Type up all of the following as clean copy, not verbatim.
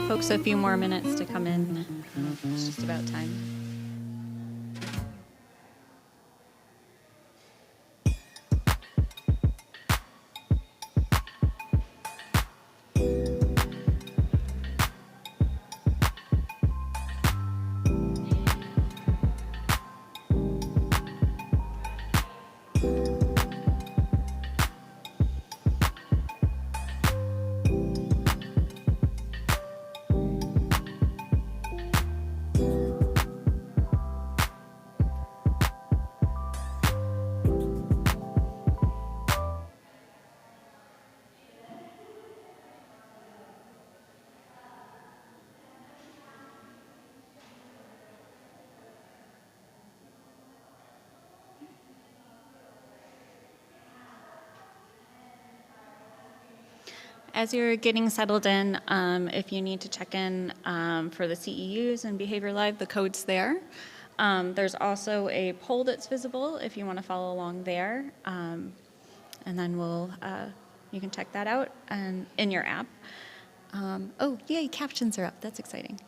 give folks a few more minutes to come in. It's just about time. As you're getting settled in, if you need to check in for the CEUs and Behavior Live, the code's there. There's also a poll that's visible if you want to follow along there. And then you can check that out in your app. Oh, yay, captions are up. That's exciting.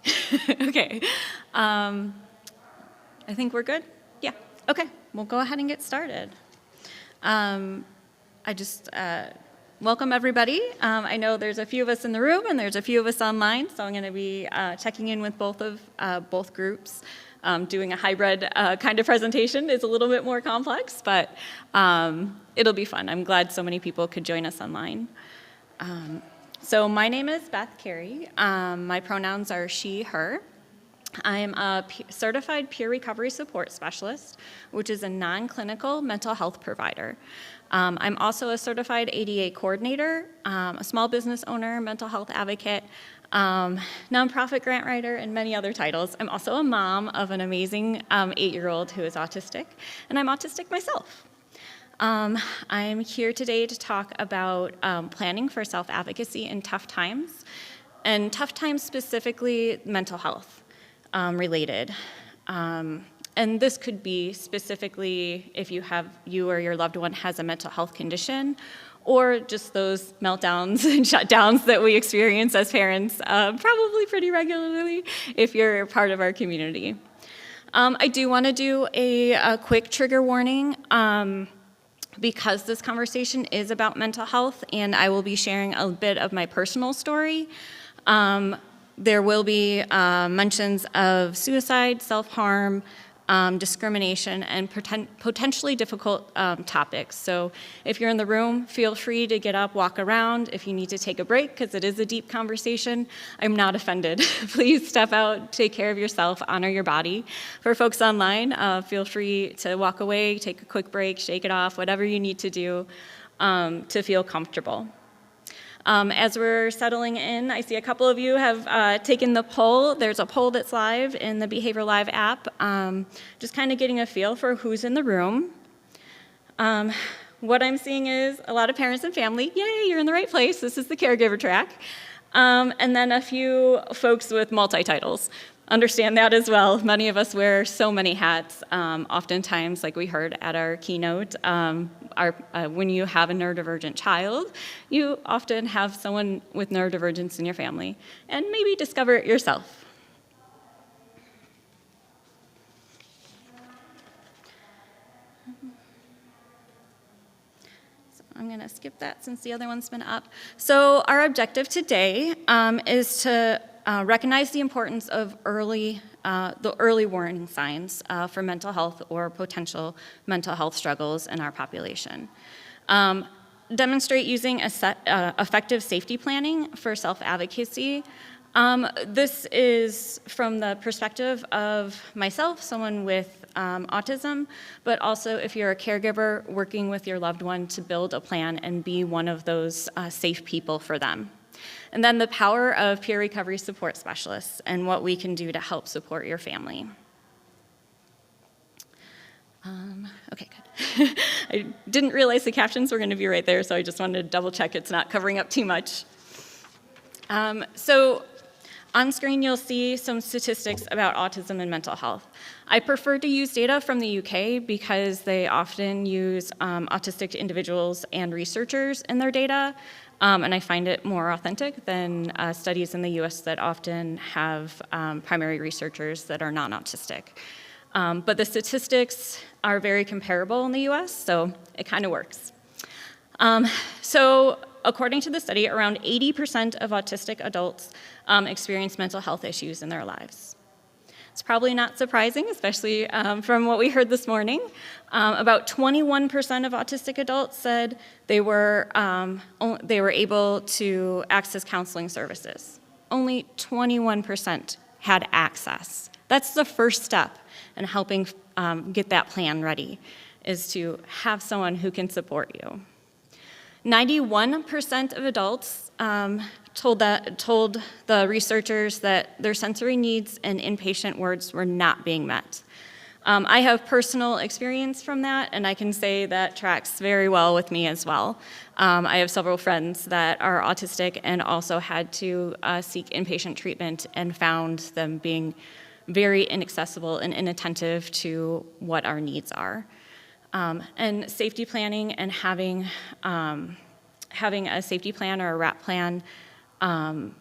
Okay. I think we're good? Yeah. Okay, we'll go ahead and get started. Welcome, everybody. I know there's a few of us in the room and there's a few of us online, so I'm going to be checking in with both groups. Doing a hybrid kind of presentation is a little bit more complex, but it'll be fun. I'm glad so many people could join us online. So my name is Beth Carey. My pronouns are she, her. I'm a certified peer recovery support specialist, which is a non-clinical mental health provider. I'm also a certified ADA coordinator, a small business owner, mental health advocate, nonprofit grant writer, and many other titles. I'm also a mom of an amazing 8-year-old who is autistic, and I'm autistic myself. I'm here today to talk about planning for self-advocacy in tough times, and tough times specifically mental health related. And this could be specifically if you or your loved one has a mental health condition, or just those meltdowns and shutdowns that we experience as parents probably pretty regularly if you're part of our community. I do want to do a quick trigger warning because this conversation is about mental health, and I will be sharing a bit of my personal story. There will be mentions of suicide, self-harm, discrimination, and potentially difficult topics. So if you're in the room, feel free to get up, walk around. If you need to take a break, because it is a deep conversation, I'm not offended. Please step out, take care of yourself, honor your body. For folks online, feel free to walk away, take a quick break, shake it off, whatever you need to do to feel comfortable. As we're settling in, I see a couple of you have taken the poll. There's a poll that's live in the Behavior Live app, just kind of getting a feel for who's in the room. What I'm seeing is a lot of parents and family. Yay, you're in the right place. This is the caregiver track. And then a few folks with multi-titles. Understand that as well. Many of us wear so many hats. Oftentimes, like we heard at our keynote, when you have a neurodivergent child, you often have someone with neurodivergence in your family, and maybe discover it yourself. So I'm going to skip that since the other one's been up. So our objective today is to recognize the importance of the early warning signs for mental health or potential mental health struggles in our population. Demonstrate using effective safety planning for self-advocacy. This is from the perspective of myself, someone with autism, but also if you're a caregiver working with your loved one to build a plan and be one of those safe people for them. And then the power of peer recovery support specialists and what we can do to help support your family. Okay, good. I didn't realize the captions were going to be right there, so I just wanted to double check it's not covering up too much. So on screen, you'll see some statistics about autism and mental health. I prefer to use data from the UK because they often use autistic individuals and researchers in their data. And I find it more authentic than studies in the US that often have primary researchers that are non-autistic. But the statistics are very comparable in the US, so it kind of works. So according to the study, around 80% of autistic adults experience mental health issues in their lives. It's probably not surprising, especially from what we heard this morning. About 21% of autistic adults said they were able to access counseling services. Only 21% had access. That's the first step in helping get that plan ready, is to have someone who can support you. 91% of adults told the researchers that their sensory needs and inpatient words were not being met. I have personal experience from that, and I can say that tracks very well with me as well. I have several friends that are autistic and also had to seek inpatient treatment and found them being very inaccessible and inattentive to what our needs are. And safety planning and having a safety plan or a RAP plan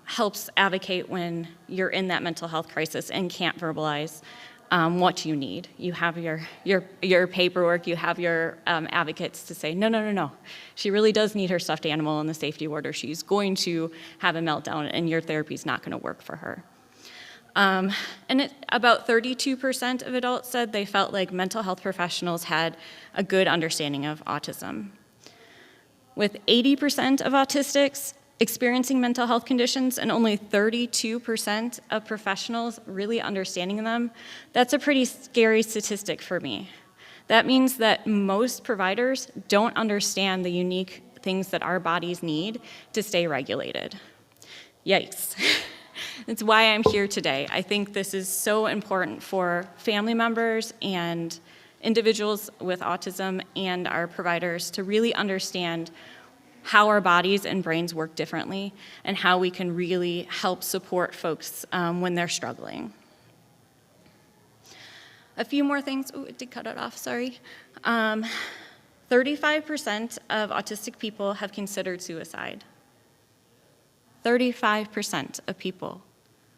helps advocate when you're in that mental health crisis and can't verbalize what you need. You have your paperwork, you have your advocates to say, no, she really does need her stuffed animal in the safety ward, or she's going to have a meltdown and your therapy's not gonna work for her. About 32% of adults said they felt like mental health professionals had a good understanding of autism. With 80% of autistics experiencing mental health conditions and only 32% of professionals really understanding them, that's a pretty scary statistic for me. That means that most providers don't understand the unique things that our bodies need to stay regulated. Yikes. That's why I'm here today. I think this is so important for family members and individuals with autism and our providers to really understand how our bodies and brains work differently and how we can really help support folks when they're struggling. A few more things. Oh, it did cut it off, sorry. 35% of autistic people have considered suicide. 35% of people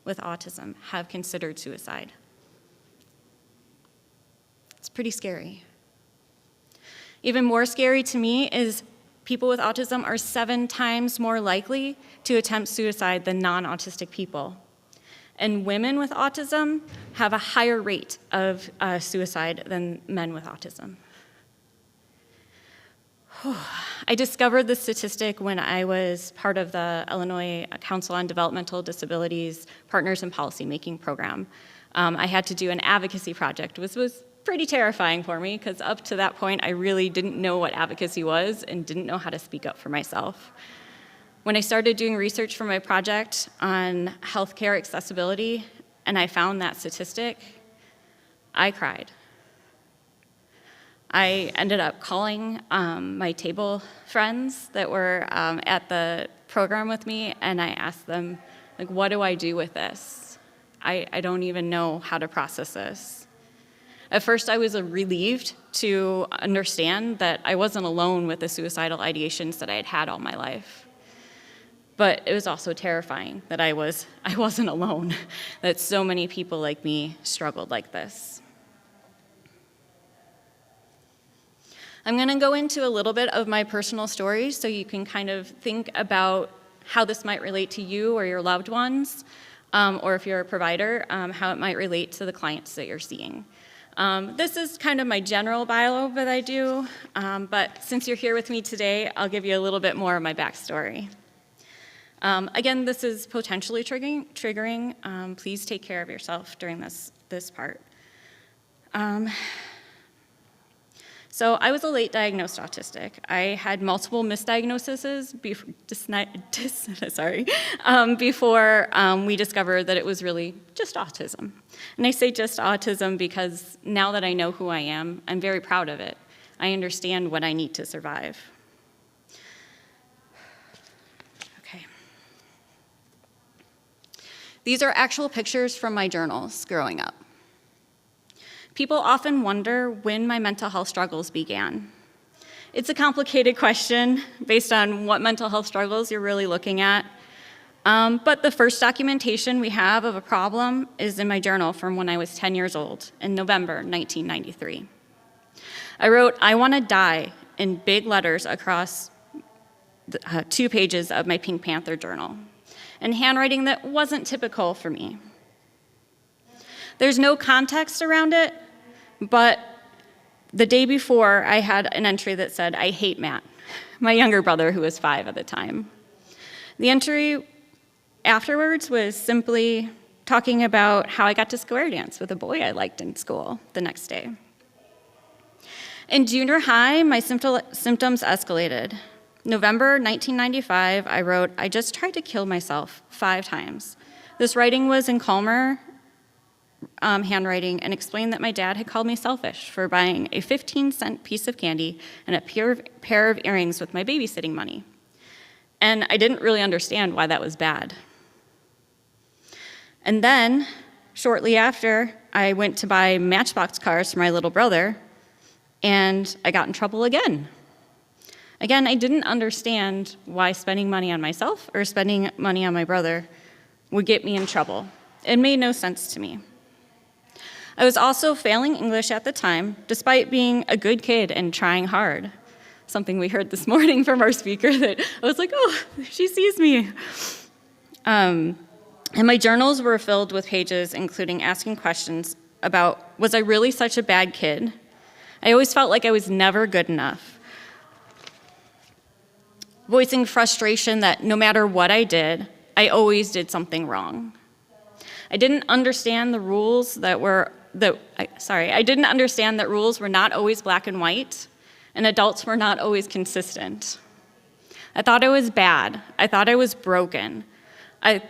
with autism have considered suicide. It's pretty scary. Even more scary to me is people with autism are 7 times more likely to attempt suicide than non-autistic people. And women with autism have a higher rate of suicide than men with autism. I discovered this statistic when I was part of the Illinois Council on Developmental Disabilities Partners in Policymaking program. I had to do an advocacy project, which was pretty terrifying for me because up to that point I really didn't know what advocacy was and didn't know how to speak up for myself. When I started doing research for my project on healthcare accessibility and I found that statistic, I cried. I ended up calling my table friends that were at the program with me, and I asked them, like, what do I do with this? I don't even know how to process this. At first, I was relieved to understand that I wasn't alone with the suicidal ideations that I had had all my life. But it was also terrifying that I wasn't alone, that so many people like me struggled like this. I'm going to go into a little bit of my personal story so you can kind of think about how this might relate to you or your loved ones, or if you're a provider, how it might relate to the clients that you're seeing. This is kind of my general bio that I do, but since you're here with me today, I'll give you a little bit more of my backstory. Again, this is potentially triggering. Please take care of yourself during this part. So I was a late diagnosed autistic. I had multiple misdiagnoses before we discovered that it was really just autism. And I say just autism because now that I know who I am, I'm very proud of it. I understand what I need to survive. Okay. These are actual pictures from my journals growing up. People often wonder when my mental health struggles began. It's a complicated question based on what mental health struggles you're really looking at. But the first documentation we have of a problem is in my journal from when I was 10 years old in November 1993. I wrote, "I want to die," in big letters across 2 pages of my Pink Panther journal, in handwriting that wasn't typical for me. There's no context around it, but the day before, I had an entry that said, "I hate Matt," my younger brother, who was 5 at the time. The entry afterwards was simply talking about how I got to square dance with a boy I liked in school the next day. In junior high, my symptoms escalated. November 1995, I wrote, "I just tried to kill myself 5 times." This writing was in calmer handwriting and explained that my dad had called me selfish for buying a 15-cent piece of candy and a pair of earrings with my babysitting money. And I didn't really understand why that was bad. And then, shortly after, I went to buy Matchbox cars for my little brother, and I got in trouble again. Again, I didn't understand why spending money on myself or spending money on my brother would get me in trouble. It made no sense to me. I was also failing English at the time, despite being a good kid and trying hard. Something we heard this morning from our speaker that I was like, oh, she sees me. And my journals were filled with pages including asking questions about, was I really such a bad kid? I always felt like I was never good enough. Voicing frustration that no matter what I did, I always did something wrong. I didn't understand the rules that rules were not always black and white, and adults were not always consistent. I thought I was bad. I thought I was broken. I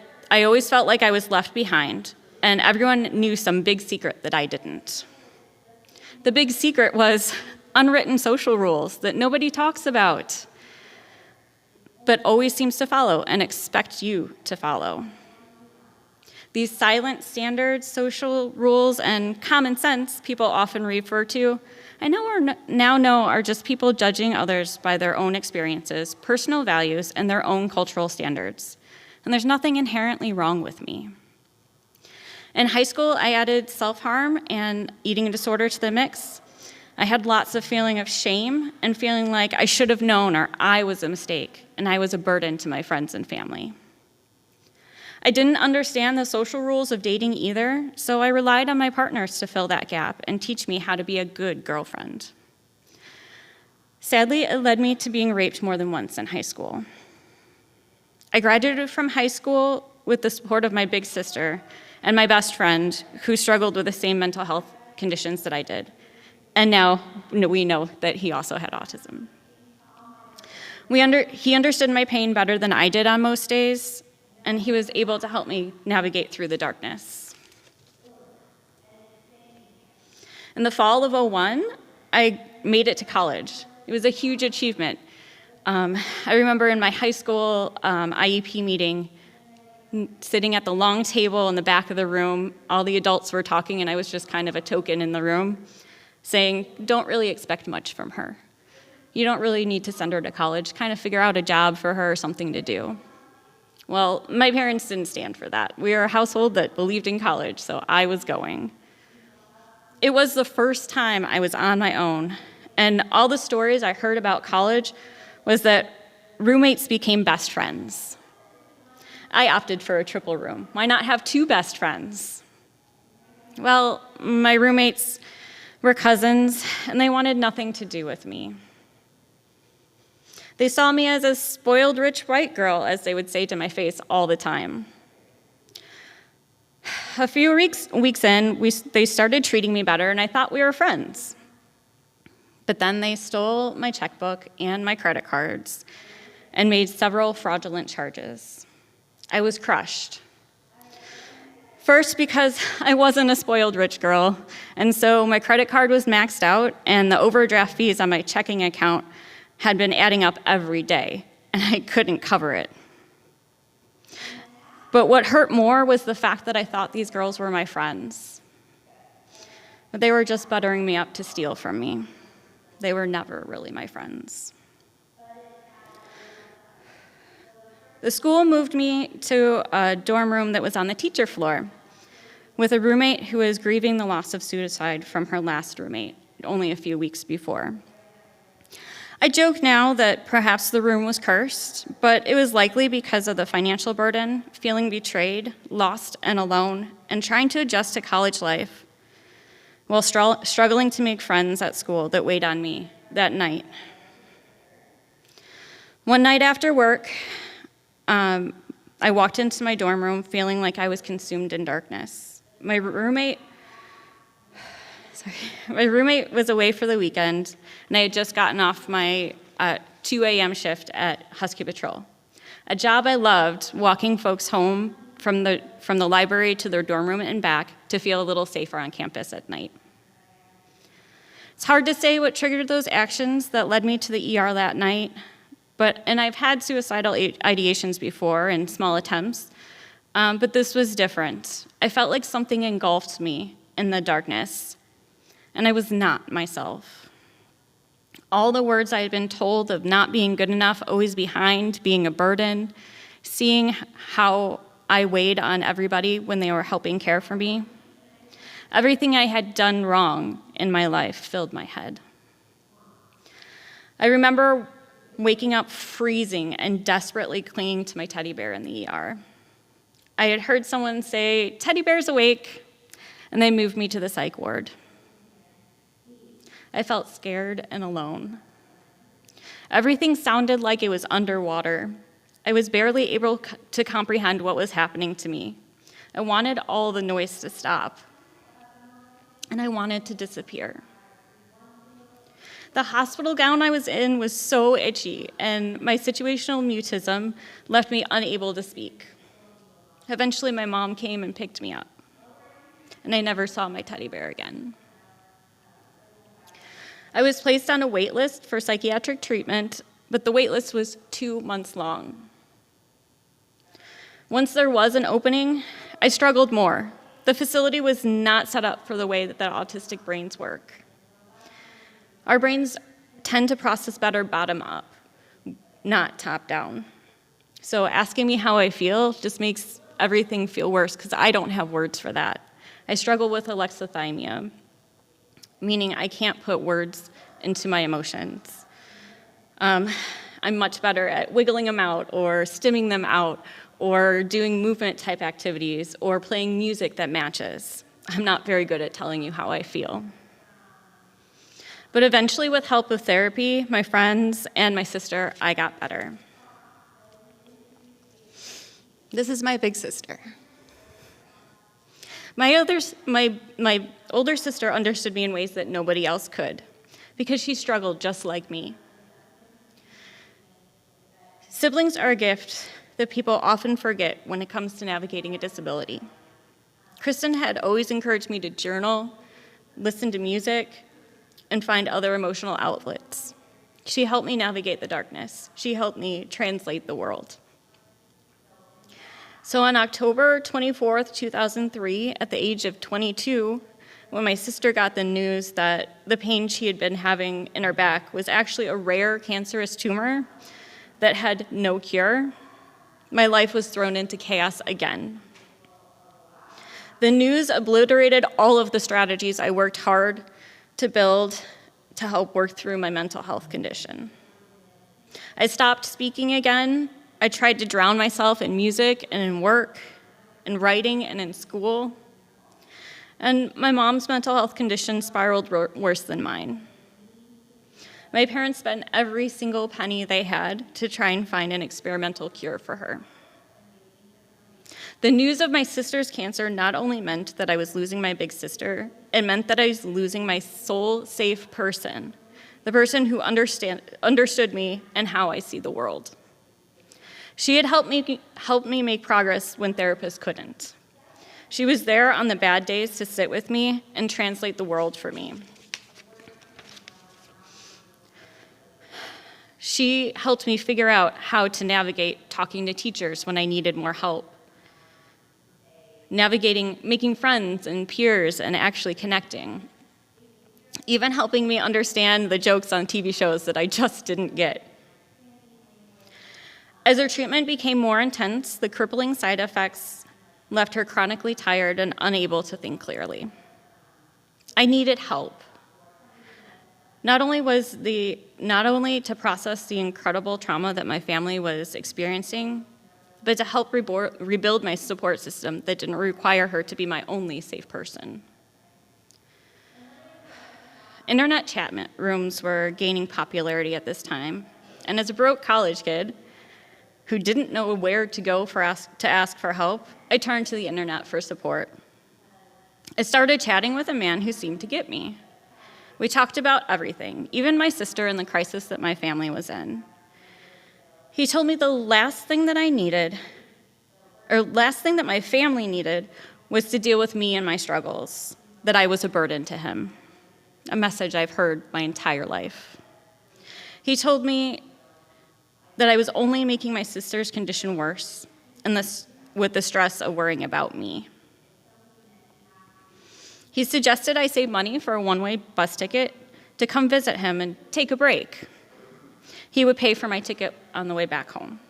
always felt like I was left behind, and everyone knew some big secret that I didn't. The big secret was unwritten social rules that nobody talks about, but always seems to follow and expect you to follow. These silent standards, social rules, and common sense people often refer to, I now know are just people judging others by their own experiences, personal values, and their own cultural standards. And there's nothing inherently wrong with me. In high school, I added self-harm and eating disorder to the mix. I had lots of feeling of shame and feeling like I should have known or I was a mistake and I was a burden to my friends and family. I didn't understand the social rules of dating either, so I relied on my partners to fill that gap and teach me how to be a good girlfriend. Sadly, it led me to being raped more than once in high school. I graduated from high school with the support of my big sister and my best friend who struggled with the same mental health conditions that I did. And now we know that he also had autism. He understood my pain better than I did on most days, and he was able to help me navigate through the darkness. In the fall of '01, I made it to college. It was a huge achievement. I remember in my high school IEP meeting, sitting at the long table in the back of the room, all the adults were talking and I was just kind of a token in the room, saying, don't really expect much from her. You don't really need to send her to college, kind of figure out a job for her or something to do. Well, my parents didn't stand for that. We were a household that believed in college, so I was going. It was the first time I was on my own, and all the stories I heard about college was that roommates became best friends. I opted for a triple room. Why not have 2 best friends? Well, my roommates were cousins, and they wanted nothing to do with me. They saw me as a spoiled rich white girl, as they would say to my face all the time. A few weeks in, they started treating me better, and I thought we were friends. But then they stole my checkbook and my credit cards and made several fraudulent charges. I was crushed. First, because I wasn't a spoiled rich girl, and so my credit card was maxed out, and the overdraft fees on my checking account had been adding up every day, and I couldn't cover it. But what hurt more was the fact that I thought these girls were my friends. But they were just buttering me up to steal from me. They were never really my friends. The school moved me to a dorm room that was on the teacher floor with a roommate who was grieving the loss of suicide from her last roommate only a few weeks before. I joke now that perhaps the room was cursed, but it was likely because of the financial burden, feeling betrayed, lost, and alone, and trying to adjust to college life while struggling to make friends at school that weighed on me that night. One night after work, I walked into my dorm room feeling like I was consumed in darkness. My roommate was away for the weekend, and I had just gotten off my 2 a.m. shift at Husky Patrol, a job I loved, walking folks home from the library to their dorm room and back to feel a little safer on campus at night. It's hard to say what triggered those actions that led me to the ER that night, and I've had suicidal ideations before in small attempts, but this was different. I felt like something engulfed me in the darkness, and I was not myself. All the words I had been told of not being good enough, always behind, being a burden, seeing how I weighed on everybody when they were helping care for me. Everything I had done wrong in my life filled my head. I remember waking up freezing and desperately clinging to my teddy bear in the ER. I had heard someone say, "Teddy bear's awake," and they moved me to the psych ward. I felt scared and alone. Everything sounded like it was underwater. I was barely able to comprehend what was happening to me. I wanted all the noise to stop, and I wanted to disappear. The hospital gown I was in was so itchy, and my situational mutism left me unable to speak. Eventually, my mom came and picked me up, and I never saw my teddy bear again. I was placed on a wait list for psychiatric treatment, but the wait list was 2 months long. Once there was an opening, I struggled more. The facility was not set up for the way that autistic brains work. Our brains tend to process better bottom up, not top down. So asking me how I feel just makes everything feel worse because I don't have words for that. I struggle with alexithymia, meaning I can't put words into my emotions. I'm much better at wiggling them out or stimming them out or doing movement type activities or playing music that matches. I'm not very good at telling you how I feel. But eventually, with help of therapy, my friends, and my sister, I got better. This is my big sister. My older sister understood me in ways that nobody else could, because she struggled just like me. Siblings are a gift that people often forget when it comes to navigating a disability. Kristen had always encouraged me to journal, listen to music, and find other emotional outlets. She helped me navigate the darkness. She helped me translate the world. So on October 24th, 2003, at the age of 22, when my sister got the news that the pain she had been having in her back was actually a rare cancerous tumor that had no cure, my life was thrown into chaos again. The news obliterated all of the strategies I worked hard to build to help work through my mental health condition. I stopped speaking again. I tried to drown myself in music and in work, in writing and in school. And my mom's mental health condition spiraled worse than mine. My parents spent every single penny they had to try and find an experimental cure for her. The news of my sister's cancer not only meant that I was losing my big sister, it meant that I was losing my sole safe person, the person who understood me and how I see the world. She had helped me make progress when therapists couldn't. She was there on the bad days to sit with me and translate the world for me. She helped me figure out how to navigate talking to teachers when I needed more help, navigating making friends and peers and actually connecting. even helping me understand the jokes on TV shows that I just didn't get. As her treatment became more intense, the crippling side effects left her chronically tired and unable to think clearly. I needed help. Not only to process the incredible trauma that my family was experiencing, but to help rebuild my support system that didn't require her to be my only safe person. Internet chat rooms were gaining popularity at this time, and as a broke college kid who didn't know where to go to ask for help, I turned to the internet for support. I started chatting with a man who seemed to get me. We talked about everything, even my sister and the crisis that my family was in. He told me the last thing that my family needed was to deal with me and my struggles, that I was a burden to him, a message I've heard my entire life. He told me that I was only making my sister's condition worse, and with the stress of worrying about me. He suggested I save money for a one-way bus ticket to come visit him and take a break. He would pay for my ticket on the way back home.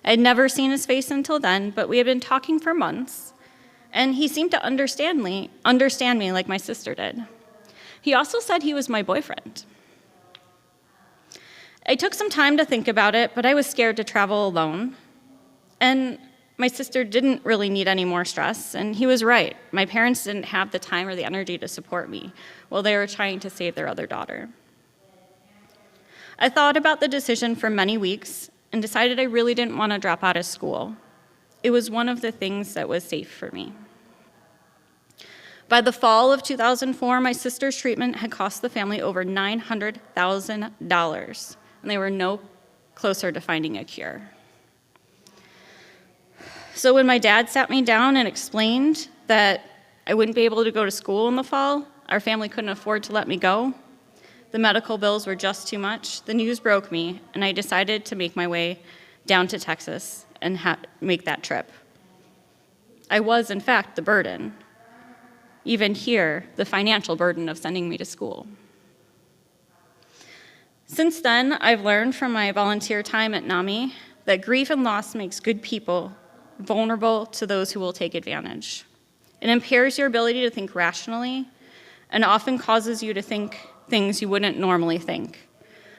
I had never seen his face until then, but we had been talking for months, and he seemed to understand me like my sister did. He also said he was my boyfriend. I took some time to think about it, but I was scared to travel alone. And my sister didn't really need any more stress, and he was right. My parents didn't have the time or the energy to support me while they were trying to save their other daughter. I thought about the decision for many weeks and decided I really didn't want to drop out of school. It was one of the things that was safe for me. By the fall of 2004, my sister's treatment had cost the family over $900,000, and they were no closer to finding a cure. So when my dad sat me down and explained that I wouldn't be able to go to school in the fall, our family couldn't afford to let me go, the medical bills were just too much, the news broke me, and I decided to make my way down to Texas and make that trip. I was, in fact, the burden. Even here, the financial burden of sending me to school. Since then, I've learned from my volunteer time at NAMI that grief and loss makes good people vulnerable to those who will take advantage. It impairs your ability to think rationally and often causes you to think things you wouldn't normally think,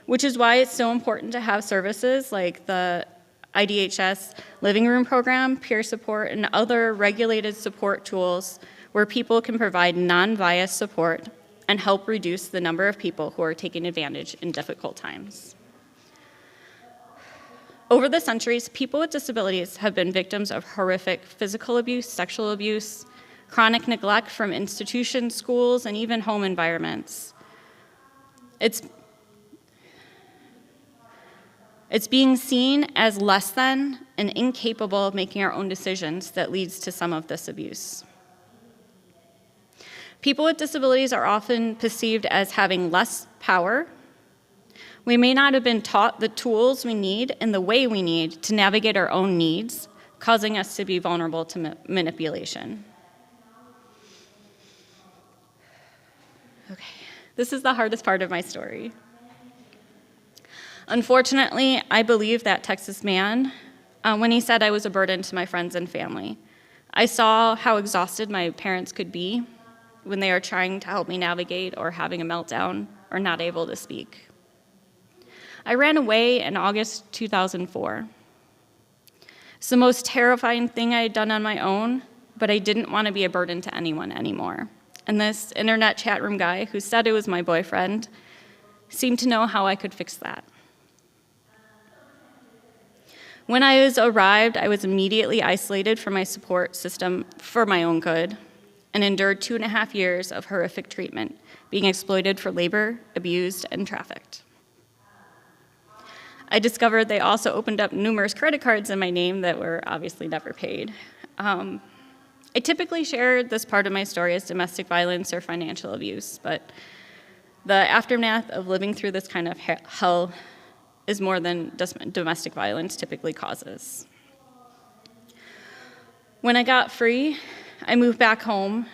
which is why it's so important to have services like the IDHS Living Room Program, peer support, and other regulated support tools where people can provide non-biased support and help reduce the number of people who are taking advantage in difficult times. Over the centuries, people with disabilities have been victims of horrific physical abuse, sexual abuse, chronic neglect from institutions, schools, and even home environments. It's being seen as less than and incapable of making our own decisions that leads to some of this abuse. People with disabilities are often perceived as having less power. We may not have been taught the tools we need and the way we need to navigate our own needs, causing us to be vulnerable to manipulation. Okay, this is the hardest part of my story. Unfortunately, I believe that Texas man when he said I was a burden to my friends and family. I saw how exhausted my parents could be when they are trying to help me navigate or having a meltdown or not able to speak. I ran away in August 2004. It's the most terrifying thing I had done on my own, but I didn't want to be a burden to anyone anymore. And this internet chat room guy who said it was my boyfriend seemed to know how I could fix that. When I arrived, I was immediately isolated from my support system for my own good and endured 2.5 years of horrific treatment, being exploited for labor, abused, and trafficked. I discovered they also opened up numerous credit cards in my name that were obviously never paid. I typically share this part of my story as domestic violence or financial abuse, but the aftermath of living through this kind of hell is more than domestic violence typically causes. When I got free, I moved back home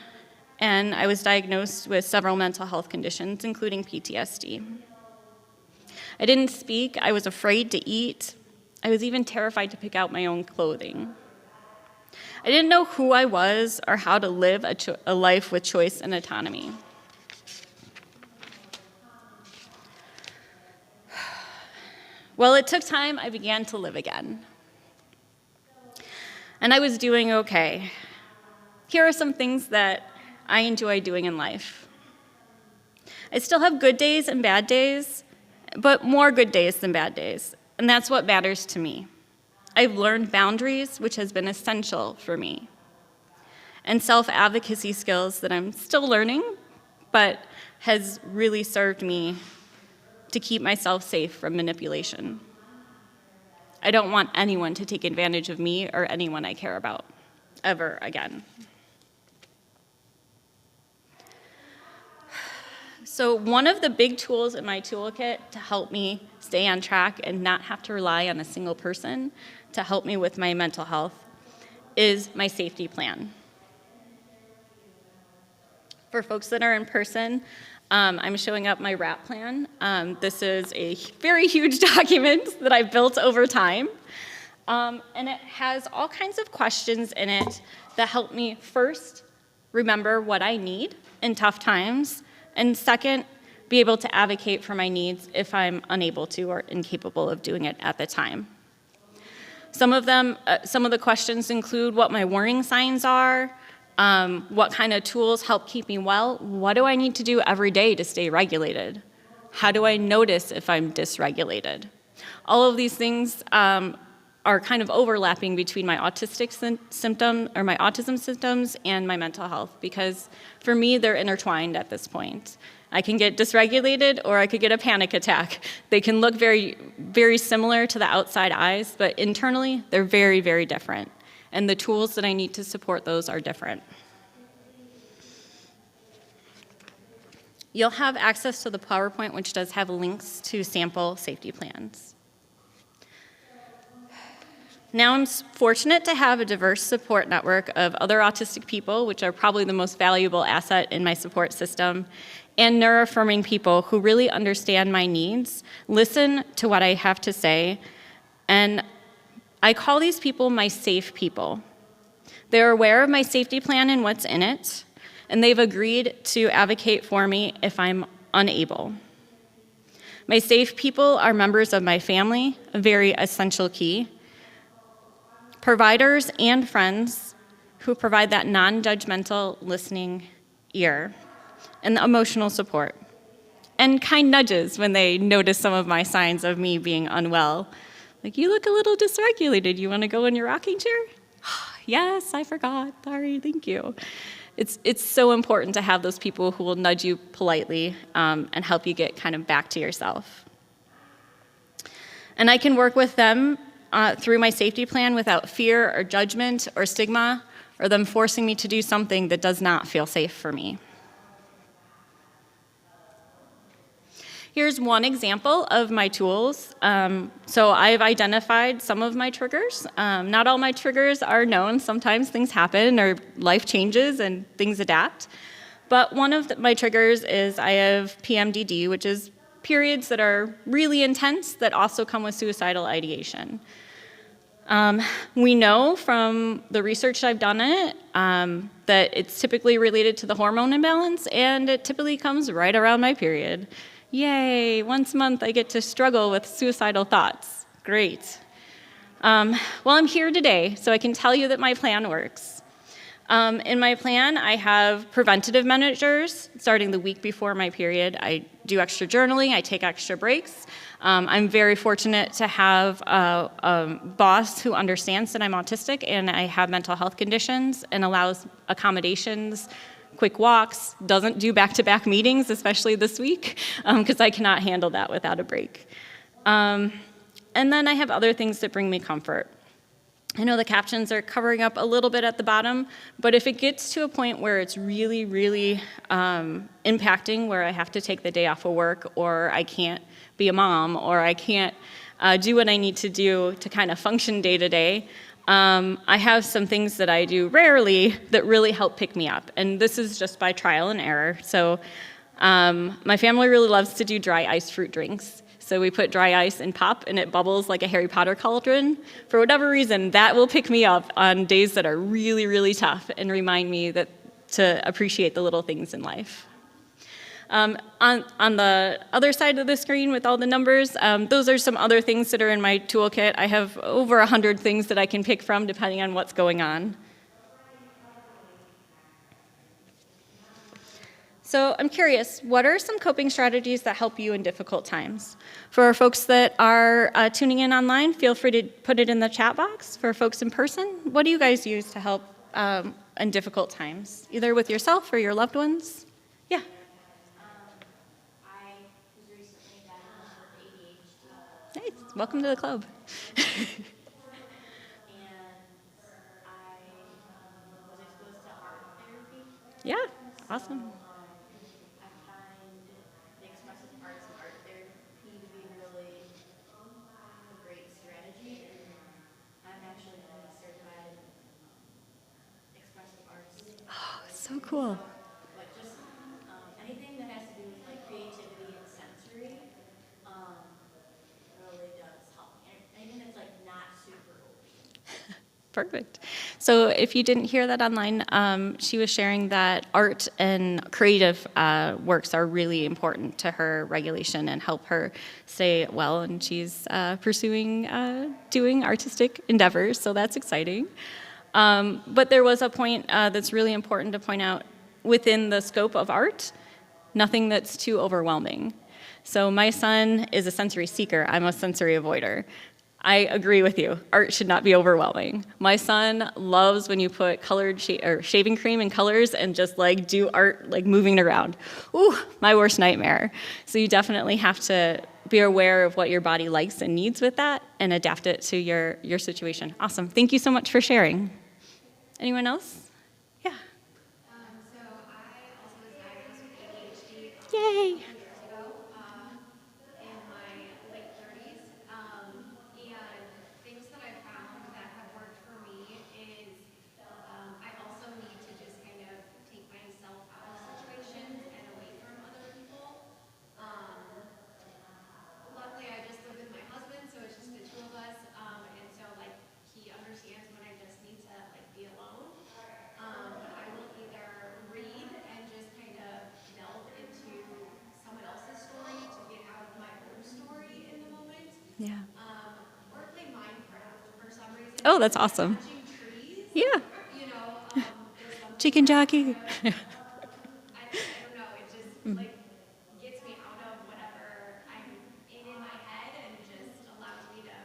and I was diagnosed with several mental health conditions, including PTSD. I didn't speak, I was afraid to eat, I was even terrified to pick out my own clothing. I didn't know who I was or how to live a life with choice and autonomy. Well, it took time, I began to live again. And I was doing okay. Here are some things that I enjoy doing in life. I still have good days and bad days, but more good days than bad days, and that's what matters to me. I've learned boundaries, which has been essential for me, and self-advocacy skills that I'm still learning, but has really served me to keep myself safe from manipulation. I don't want anyone to take advantage of me or anyone I care about, ever again. So one of the big tools in my toolkit to help me stay on track and not have to rely on a single person to help me with my mental health is my safety plan. For folks that are in person, I'm showing up my RAP plan. This is a very huge document that I've built over time. And it has all kinds of questions in it that help me first remember what I need in tough times, and second, be able to advocate for my needs if I'm unable to or incapable of doing it at the time. Some of the questions include what my warning signs are, what kind of tools help keep me well, what do I need to do every day to stay regulated? How do I notice if I'm dysregulated? All of these things are kind of overlapping between my autistic symptom or my autism symptoms and my mental health, because for me they're intertwined at this point. I can get dysregulated or I could get a panic attack. They can look very, very similar to the outside eyes, but internally they're very, very different. And the tools that I need to support those are different. You'll have access to the PowerPoint, which does have links to sample safety plans. Now I'm fortunate to have a diverse support network of other autistic people, which are probably the most valuable asset in my support system, and neuroaffirming people who really understand my needs, listen to what I have to say, and I call these people my safe people. They're aware of my safety plan and what's in it, and they've agreed to advocate for me if I'm unable. My safe people are members of my family, a very essential key, providers and friends who provide that non-judgmental listening ear, and the emotional support, and kind nudges when they notice some of my signs of me being unwell. Like, you look a little dysregulated, you wanna go in your rocking chair? Yes, I forgot, sorry, thank you. It's so important to have those people who will nudge you politely and help you get kind of back to yourself. And I can work with them through my safety plan without fear or judgment or stigma or them forcing me to do something that does not feel safe for me. Here's one example of my tools. So I've identified some of my triggers. Not all my triggers are known. Sometimes things happen or life changes and things adapt. But one of my triggers is I have PMDD, which is periods that are really intense that also come with suicidal ideation. We know from the research I've done on it that it's typically related to the hormone imbalance, and it typically comes right around my period. Yay, once a month I get to struggle with suicidal thoughts. Great. Well, I'm here today, so I can tell you that my plan works. In my plan, I have preventative measures starting the week before my period. I do extra journaling, I take extra breaks. I'm very fortunate to have a boss who understands that I'm autistic and I have mental health conditions and allows accommodations, quick walks, doesn't do back-to-back meetings, especially this week, because I cannot handle that without a break. And then I have other things that bring me comfort. I know the captions are covering up a little bit at the bottom, but if it gets to a point where it's really, really impacting, where I have to take the day off of work, or I can't be a mom, or I can't do what I need to do to kind of function day to day, I have some things that I do rarely that really help pick me up, and this is just by trial and error. So my family really loves to do dry ice fruit drinks. So we put dry ice in pop, and it bubbles like a Harry Potter cauldron. For whatever reason, that will pick me up on days that are really, really tough and remind me that to appreciate the little things in life. On the other side of the screen with all the numbers, those are some other things that are in my toolkit. I have over 100 things that I can pick from depending on what's going on. So I'm curious, what are some coping strategies that help you in difficult times? For folks that are tuning in online, feel free to put it in the chat box. For folks in person, what do you guys use to help in difficult times, either with yourself or your loved ones? Yeah. I was recently diagnosed with ADHD. Nice. Welcome to the club. And I was exposed to art therapy. Yeah, awesome. I find the expressive arts and art therapy to be really a great strategy. I'm actually certified in expressive arts. Oh, so cool. But just anything that has to do with like creativity and sensory really does help me. Anything that's like not super open. Perfect. So if you didn't hear that online, she was sharing that art and creative works are really important to her regulation and help her stay well, and she's pursuing doing artistic endeavors, so that's exciting. But there was a point that's really important to point out within the scope of art, nothing that's too overwhelming. So my son is a sensory seeker. I'm a sensory avoider. I agree with you. Art should not be overwhelming. My son loves when you put colored shaving cream in colors and just like do art like moving it around. Ooh, my worst nightmare. So you definitely have to be aware of what your body likes and needs with that and adapt it to your situation. Awesome. Thank you so much for sharing. Anyone else? Yeah. So I also was diagnosed with ADHD Yay. years ago, in my late 30s. And things that I found that have worked for me is I also need to just kind of take myself out of situations and away from other people. Luckily, I just live with my husband, so it's just the two of us. And so like he understands when I just need to like be alone. But I will either read and just kind of delve into someone else's story to get out of my own story in the moment. Yeah. Or play Minecraft for some reason. Oh, that's awesome. Touching trees. Yeah. You know, is something Chicken jockey. I don't know. It just like gets me out of whatever I'm in my head and just allows me to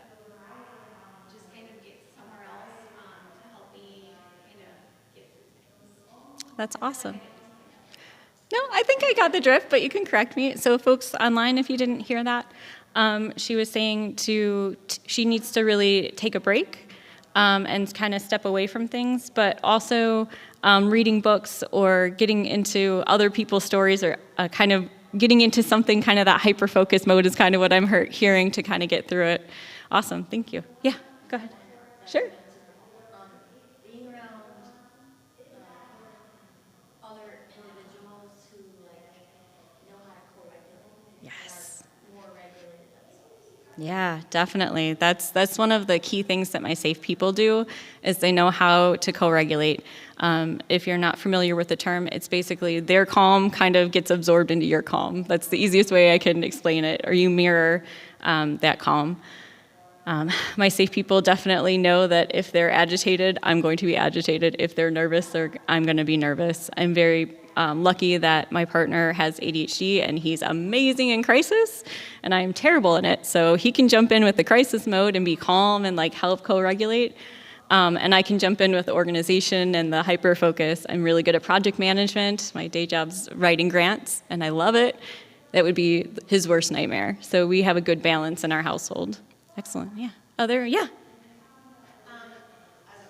just kind of get somewhere else to help me kind of get through things. That's awesome. No, I think I got the drift, but you can correct me. So folks online, if you didn't hear that, she was saying she needs to really take a break and kind of step away from things, but also reading books or getting into other people's stories or kind of getting into something kind of that hyper-focus mode is kind of what I'm hearing to kind of get through it. Awesome, thank you. Yeah, go ahead. Sure. Being around other individuals who like know how to co-regulate. Yes. Are more regulated themselves. Yeah, definitely. That's one of the key things that my safe people do is they know how to co-regulate. If you're not familiar with the term, it's basically their calm kind of gets absorbed into your calm. That's the easiest way I can explain it, or you mirror that calm. My safe people definitely know that if they're agitated, I'm going to be agitated. If they're nervous, I'm going to be nervous. I'm very lucky that my partner has ADHD and he's amazing in crisis, and I'm terrible in it. So he can jump in with the crisis mode and be calm and like help co-regulate. And I can jump in with the organization and the hyper focus. I'm really good at project management. My day job's writing grants, and I love it. That would be his worst nightmare. So we have a good balance in our household. Excellent. Yeah. Yeah. As a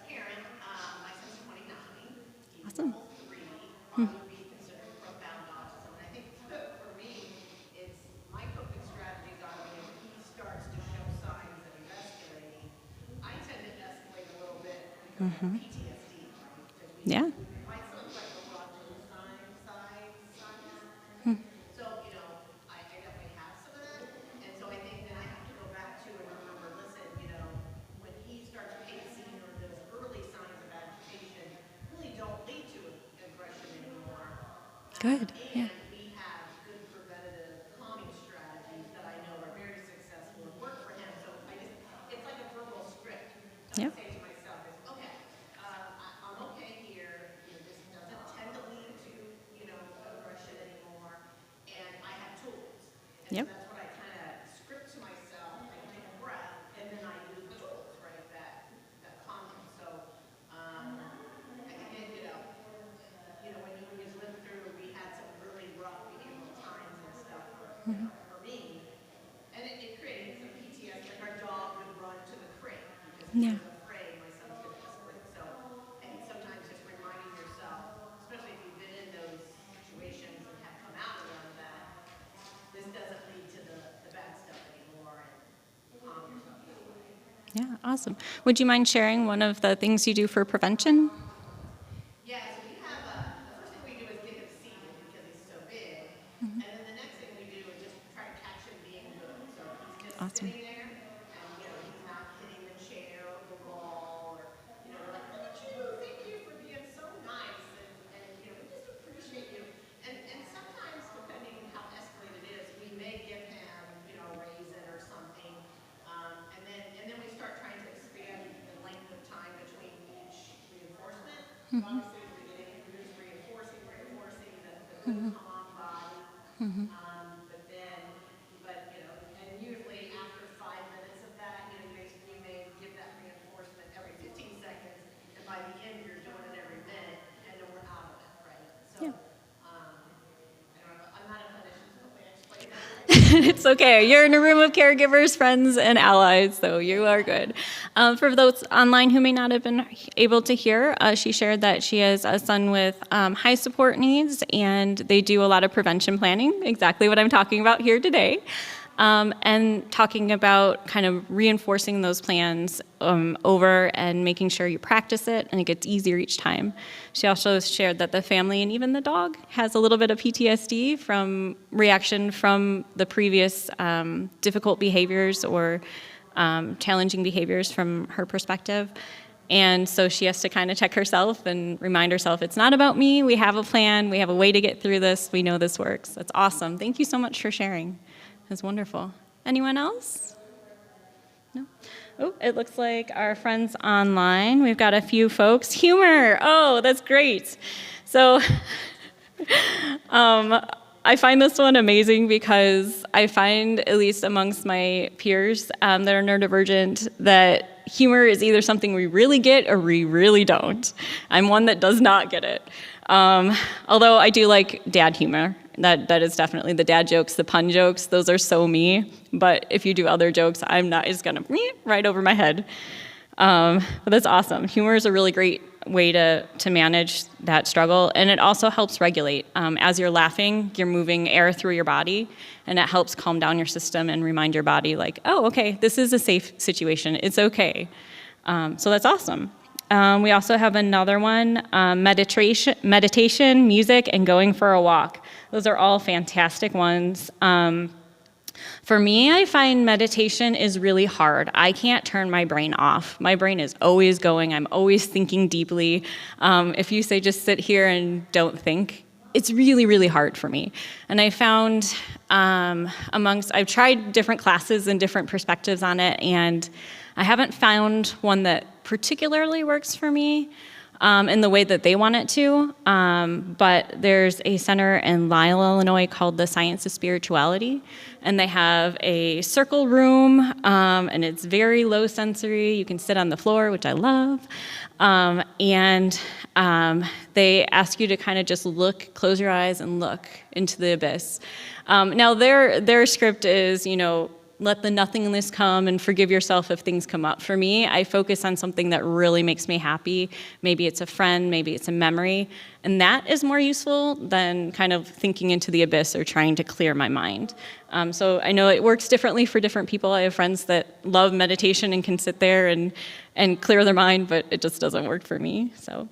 parent, my son's 29. He's Awesome. level 3, would be considered profound autism. And I think for me, it's my coping strategies are when he starts to show signs that he's escalating. I tend to escalate a little bit PTSD, right? Yeah. My son's like a Roger science. So, I definitely have some of that. And so I think then I have to go back to and remember, listen, when he starts pacing or those early signs of agitation really don't lead to aggression anymore. Good. Yeah. And we have good preventative calming strategies that I know are very successful and work for him. So it's like a verbal script. So Yep. I say to myself, okay, I'm okay here. This doesn't tend to lead to, aggression anymore. And I have tools. And Yep. so that's what I kind of script to myself. I take a breath and then I use the tools, right? That calm him. So I think, when you just lived through, we had some really rough behavioral times and stuff for me. And it created some PTSD. Like our dog would run to the crate because he Yeah. was afraid my son's going to split. So I think sometimes just reminding yourself, especially if you've been in those situations and have come out of them, that this doesn't lead to the bad stuff anymore, and calm yourself that way. Yeah. Awesome. Would you mind sharing one of the things you do for prevention? Yeah, so we have the first thing we do is get him seated because he's so big. And then the next thing we do is just try to catch him being good. So he's just Awesome. sitting there and, he's not hitting the chair or the wall or, we're like, look at you, thank you for being so nice. And we just appreciate you. And sometimes, depending on how escalated it is, we may give him, a raisin or something. And then we start trying to expand the length of time between each reinforcement. So obviously, in the beginning, we're just reinforcing the good calm body. And usually after 5 minutes of that, we may give that reinforcement every 15 seconds, and by the end, you're doing it every minute, and then we're out of it, right? So, Yeah. I don't know, I'm not a clinician, so hopefully I explained that. It's okay. You're in a room of caregivers, friends, and allies, so you are good. For those online who may not have been able to hear, she shared that she has a son with high support needs, and they do a lot of prevention planning, exactly what I'm talking about here today, and talking about kind of reinforcing those plans over and making sure you practice it, and it gets easier each time. She also shared that the family and even the dog has a little bit of PTSD from reaction from the previous difficult behaviors or challenging behaviors from her perspective. And so she has to kind of check herself and remind herself, it's not about me, we have a plan, we have a way to get through this, we know this works. That's awesome. Thank you so much for sharing. That's wonderful. Anyone else? No? Oh, it looks like our friends online, we've got a few folks. Humor, oh, that's great. So I find this one amazing because I find, at least amongst my peers that are neurodivergent, that humor is either something we really get or we really don't. I'm one that does not get it. Although I do like dad humor. That is definitely the dad jokes, the pun jokes, those are so me. But if you do other jokes, I'm not, it's gonna right over my head. But that's awesome. Humor is a really great way to manage that struggle, and it also helps regulate. As you're laughing, you're moving air through your body, and it helps calm down your system and remind your body, like, oh, okay, this is a safe situation. It's okay. So that's awesome. We also have another one, meditation, music, and going for a walk. Those are all fantastic ones. For me, I find meditation is really hard. I can't turn my brain off. My brain is always going. I'm always thinking deeply. If you say just sit here and don't think, it's really, really hard for me. And I found I've tried different classes and different perspectives on it, and I haven't found one that particularly works for me in the way that they want it to. But there's a center in Lisle, Illinois called the Science of Spirituality, and they have a circle room, and it's very low sensory. You can sit on the floor, which I love. And they ask you to kind of just close your eyes and look into the abyss. Now their script is, let the nothingness come and forgive yourself if things come up. For me, I focus on something that really makes me happy. Maybe it's a friend, maybe it's a memory, and that is more useful than kind of thinking into the abyss or trying to clear my mind. So I know it works differently for different people. I have friends that love meditation and can sit there and clear their mind, but it just doesn't work for me. So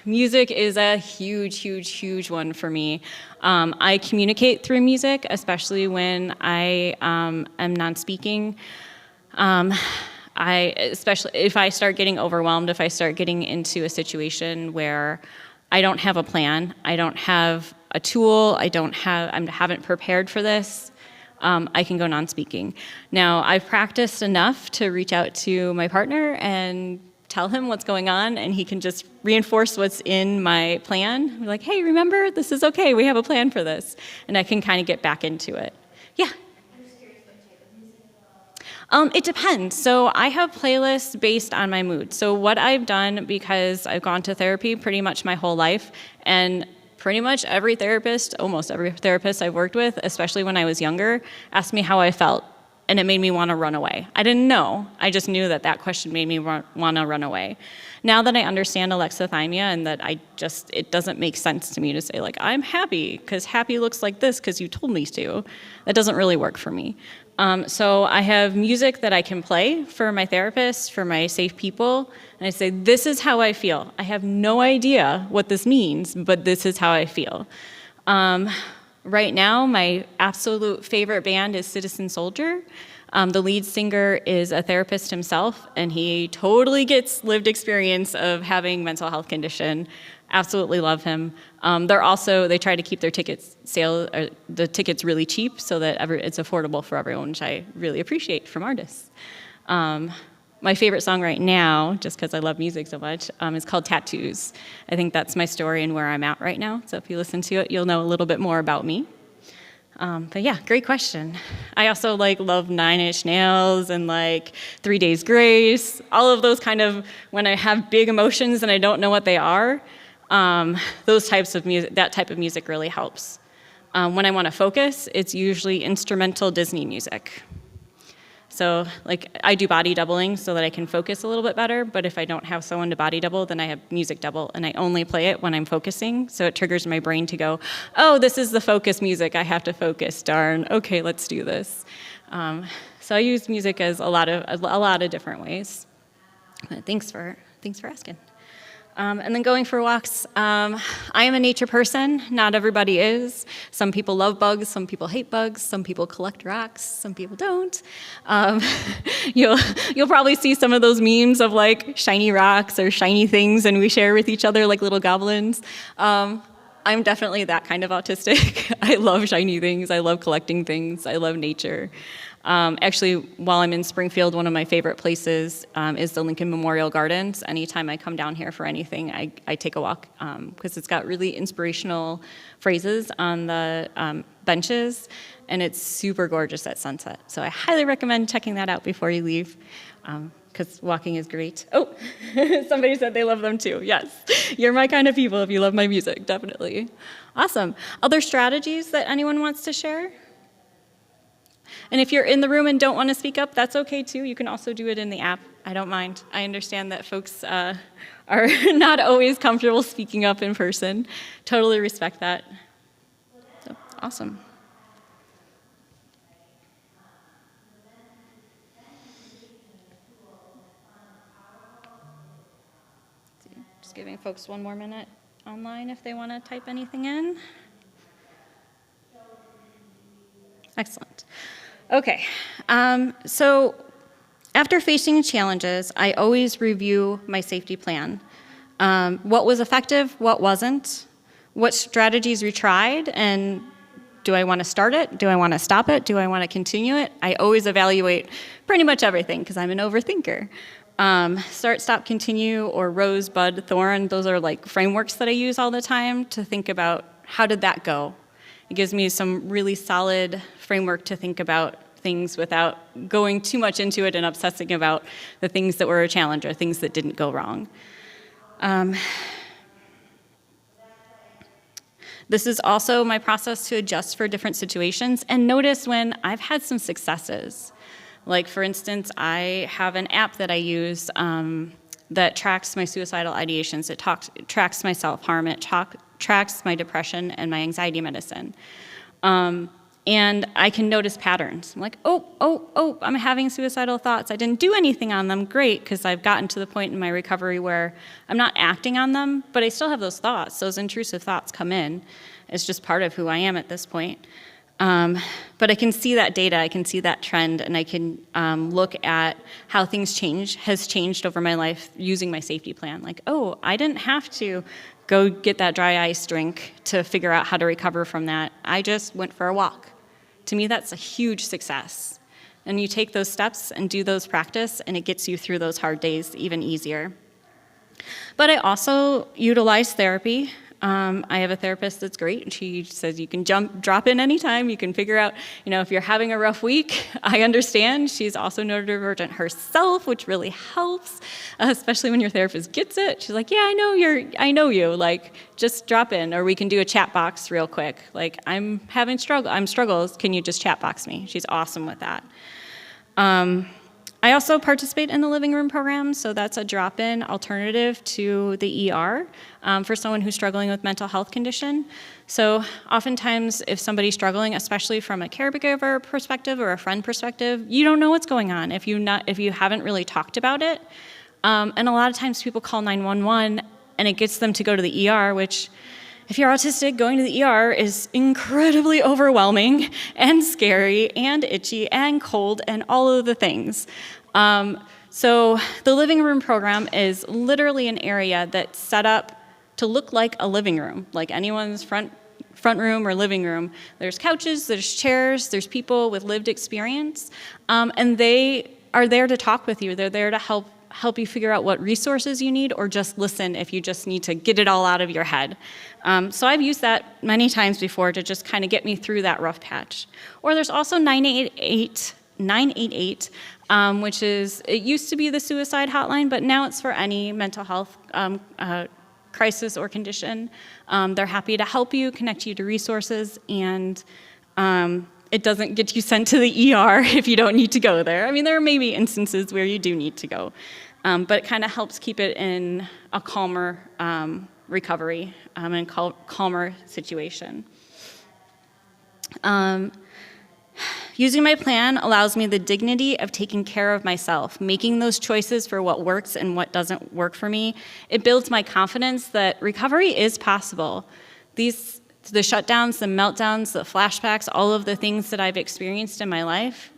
music is a huge, huge, huge one for me. I communicate through music, especially when I am non-speaking. Especially if I start getting overwhelmed, if I start getting into a situation where I don't have a plan, I don't have a tool, I haven't prepared for this, I can go non-speaking. Now, I've practiced enough to reach out to my partner and tell him what's going on, and he can just reinforce what's in my plan. Be like, hey, remember, this is okay, we have a plan for this. And I can kind of get back into it. Yeah? It depends. So I have playlists based on my mood. So what I've done, because I've gone to therapy pretty much my whole life, and pretty much every therapist, almost every therapist I've worked with, especially when I was younger, asked me how I felt. And it made me want to run away. I didn't know. I just knew that that question made me want to run away. Now that I understand alexithymia and that it doesn't make sense to me to say, like, I'm happy because happy looks like this because you told me to. That doesn't really work for me. So I have music that I can play for my therapist, for my safe people, and I say, this is how I feel. I have no idea what this means, but this is how I feel. Right now, my absolute favorite band is Citizen Soldier. The lead singer is a therapist himself, and he totally gets lived experience of having mental health condition. Absolutely love him. They try to keep their the tickets really cheap so that it's affordable for everyone, which I really appreciate from artists. My favorite song right now, just because I love music so much, is called Tattoos. I think that's my story and where I'm at right now. So if you listen to it, you'll know a little bit more about me. But yeah, great question. I also love Nine Inch Nails and 3 Days Grace, all of those kind of, when I have big emotions and I don't know what they are, those types of music, that type of music really helps. When I want to focus, it's usually instrumental Disney music. So I do body doubling so that I can focus a little bit better, but if I don't have someone to body double, then I have music double, and I only play it when I'm focusing, so it triggers my brain to go, oh, this is the focus music, I have to focus, darn, okay, let's do this. So I use music as a lot of different ways. But thanks for asking. And then going for walks, I am a nature person. Not everybody is. Some people love bugs, some people hate bugs, some people collect rocks, some people don't. You'll probably see some of those memes of shiny rocks or shiny things, and we share with each other like little goblins. I'm definitely that kind of autistic. I love shiny things, I love collecting things, I love nature. Actually, while I'm in Springfield, one of my favorite places is the Lincoln Memorial Gardens. Anytime I come down here for anything, I take a walk because it's got really inspirational phrases on the benches, and it's super gorgeous at sunset. So I highly recommend checking that out before you leave because walking is great. Oh, somebody said they love them too. Yes, you're my kind of people if you love my music, definitely. Awesome. Other strategies that anyone wants to share? And if you're in the room and don't want to speak up, that's okay too. You can also do it in the app. I don't mind. I understand that folks are not always comfortable speaking up in person. Totally respect that. So, awesome. Just giving folks one more minute online if they want to type anything in. Excellent. Okay, so after facing challenges, I always review my safety plan. What was effective, what wasn't, what strategies we tried, and do I want to start it? Do I want to stop it? Do I want to continue it? I always evaluate pretty much everything because I'm an overthinker. Start, stop, continue, or rose, bud, thorn, those are frameworks that I use all the time to think about how did that go? It gives me some really solid framework to think about things without going too much into it and obsessing about the things that were a challenge or things that didn't go wrong. This is also my process to adjust for different situations and notice when I've had some successes. Like, for instance, I have an app that I use that tracks my suicidal ideations. It tracks my self-harm. It tracks my depression and my anxiety medicine. And I can notice patterns. I'm like, oh, I'm having suicidal thoughts. I didn't do anything on them. Great, because I've gotten to the point in my recovery where I'm not acting on them, but I still have those thoughts. Those intrusive thoughts come in. It's just part of who I am at this point. But I can see that data, I can see that trend, and I can look at how things has changed over my life using my safety plan. Like, oh, I didn't have to go get that dry ice drink to figure out how to recover from that. I just went for a walk. To me, that's a huge success. And you take those steps and do those practice, and it gets you through those hard days even easier. But I also utilize therapy. I have a therapist that's great. She says you can drop in anytime. You can figure out, if you're having a rough week, I understand. She's also neurodivergent herself, which really helps, especially when your therapist gets it. She's like, yeah, I know you. Like, just drop in, or we can do a chat box real quick. Like, I'm having struggles. Can you just chat box me? She's awesome with that. I also participate in the living room program, so that's a drop-in alternative to the ER for someone who's struggling with mental health condition. So oftentimes if somebody's struggling, especially from a caregiver perspective or a friend perspective, you don't know what's going on if you haven't really talked about it. And a lot of times people call 911 and it gets them to go to the ER, which if you're autistic, going to the ER is incredibly overwhelming and scary and itchy and cold and all of the things. So the living room program is literally an area that's set up to look like a living room, like anyone's front room or living room. There's couches, there's chairs, there's people with lived experience, and they are there to talk with you. They're there to help you figure out what resources you need, or just listen if you just need to get it all out of your head. So I've used that many times before to just kind of get me through that rough patch. Or there's also 988, which it used to be the suicide hotline, but now it's for any mental health crisis or condition. They're happy to help you, connect you to resources, and it doesn't get you sent to the ER if you don't need to go there. I mean, there may be instances where you do need to go, but it kind of helps keep it in a calmer recovery and calmer situation. Using my plan allows me the dignity of taking care of myself, making those choices for what works and what doesn't work for me. It builds my confidence that recovery is possible. The shutdowns, the meltdowns, the flashbacks, all of the things that I've experienced in my life,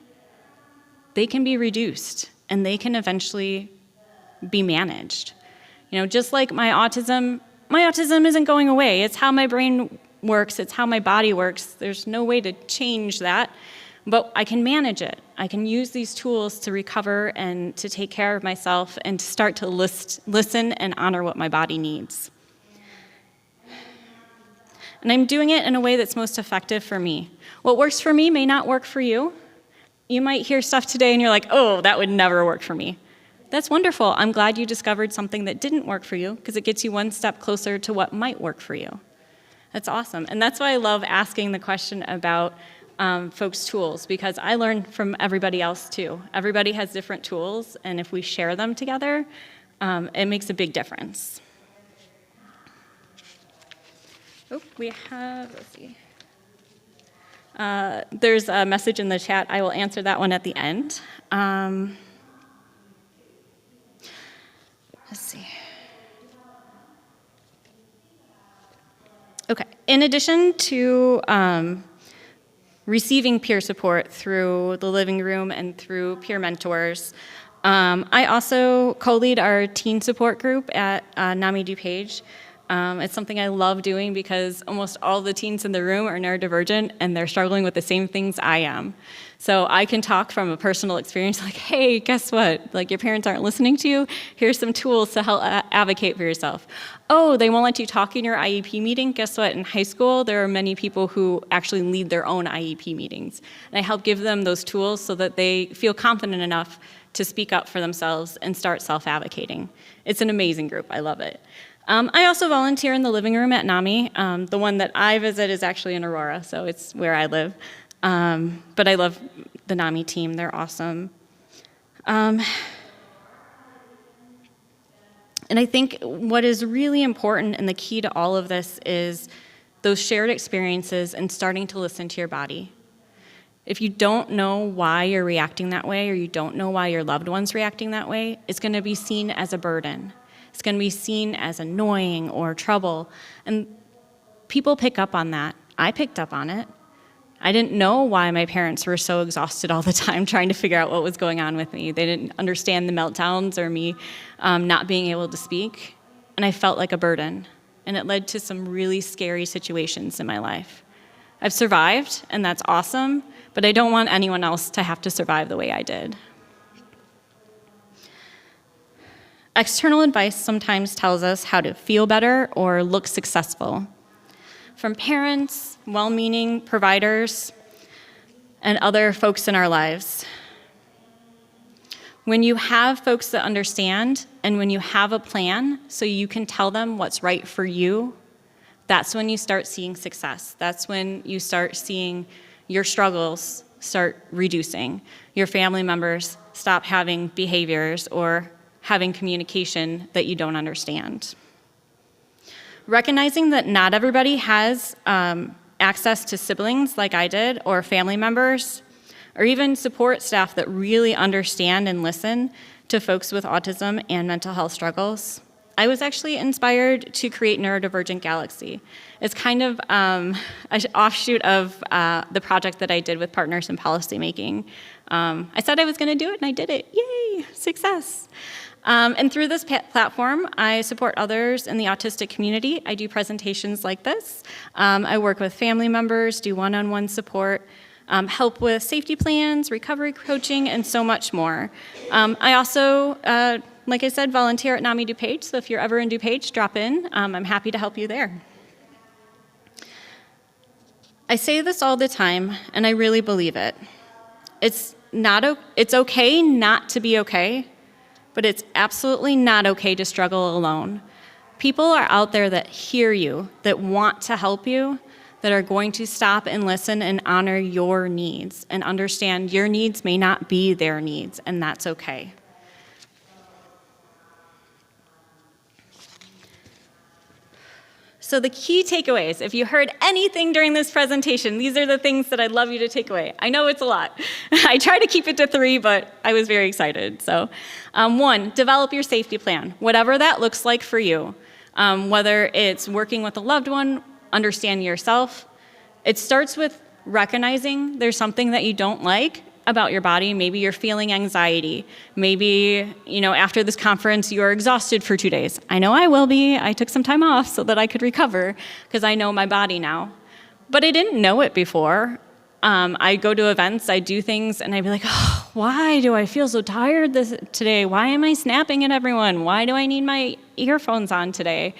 they can be reduced and they can eventually be managed. Just like my autism isn't going away. It's how my brain works, it's how my body works. There's no way to change that, but I can manage it. I can use these tools to recover and to take care of myself and to start to listen and honor what my body needs. And I'm doing it in a way that's most effective for me. What works for me may not work for you. You might hear stuff today and you're like, oh, that would never work for me. That's wonderful. I'm glad you discovered something that didn't work for you, because it gets you one step closer to what might work for you. That's awesome. And that's why I love asking the question about folks' tools, because I learn from everybody else too. Everybody has different tools, and if we share them together, it makes a big difference. Oh, let's see. There's a message in the chat. I will answer that one at the end. Let's see. Okay. In addition to receiving peer support through the living room and through peer mentors, I also co-lead our teen support group at NAMI DuPage. It's something I love doing because almost all the teens in the room are neurodivergent and they're struggling with the same things I am. So I can talk from a personal experience like, hey, guess what? Like, your parents aren't listening to you. Here's some tools to help advocate for yourself. Oh, they won't let you talk in your IEP meeting. Guess what? In high school, there are many people who actually lead their own IEP meetings. And I help give them those tools so that they feel confident enough to speak up for themselves and start self-advocating. It's an amazing group. I love it. I also volunteer in the living room at NAMI. The one that I visit is actually in Aurora, so it's where I live. But I love the NAMI team. They're awesome. And I think what is really important and the key to all of this is those shared experiences and starting to listen to your body. If you don't know why you're reacting that way, or you don't know why your loved one's reacting that way, it's going to be seen as a burden. It's going to be seen as annoying or trouble. And people pick up on that. I picked up on it. I didn't know why my parents were so exhausted all the time trying to figure out what was going on with me. They didn't understand the meltdowns or me not being able to speak. And I felt like a burden. And it led to some really scary situations in my life. I've survived, and that's awesome, but I don't want anyone else to have to survive the way I did. External advice sometimes tells us how to feel better or look successful. From parents, well-meaning providers, and other folks in our lives. When you have folks that understand, and when you have a plan so you can tell them what's right for you, that's when you start seeing success. That's when you start seeing your struggles start reducing. Your family members stop having behaviors or having communication that you don't understand. Recognizing that not everybody has access to siblings like I did, or family members, or even support staff that really understand and listen to folks with autism and mental health struggles. I was actually inspired to create Neurodivergent Galaxy. It's kind of an offshoot of the project that I did with Partners in Policymaking. I said I was going to do it, and I did it. Yay, success. And through this platform, I support others in the autistic community. I do presentations like this. I work with family members, do one-on-one support, help with safety plans, recovery coaching, and so much more. I also, like I said, volunteer at NAMI DuPage, so if you're ever in DuPage, drop in. I'm happy to help you there. I say this all the time, and I really believe it. It's okay not to be okay, but it's absolutely not okay to struggle alone. People are out there that hear you, that want to help you, that are going to stop and listen and honor your needs and understand your needs may not be their needs, and that's okay. So the key takeaways, if you heard anything during this presentation, these are the things that I'd love you to take away. I know it's a lot. I try to keep it to 3, but I was very excited. So 1, develop your safety plan, whatever that looks like for you. Whether it's working with a loved one, understanding yourself. It starts with recognizing there's something that you don't like about your body. Maybe you're feeling anxiety. Maybe, after this conference, you're exhausted for 2 days. I know I will be. I took some time off so that I could recover because I know my body now. But I didn't know it before. I go to events, I do things, and I'd be like, oh, why do I feel so tired today? Why am I snapping at everyone? Why do I need my earphones on today?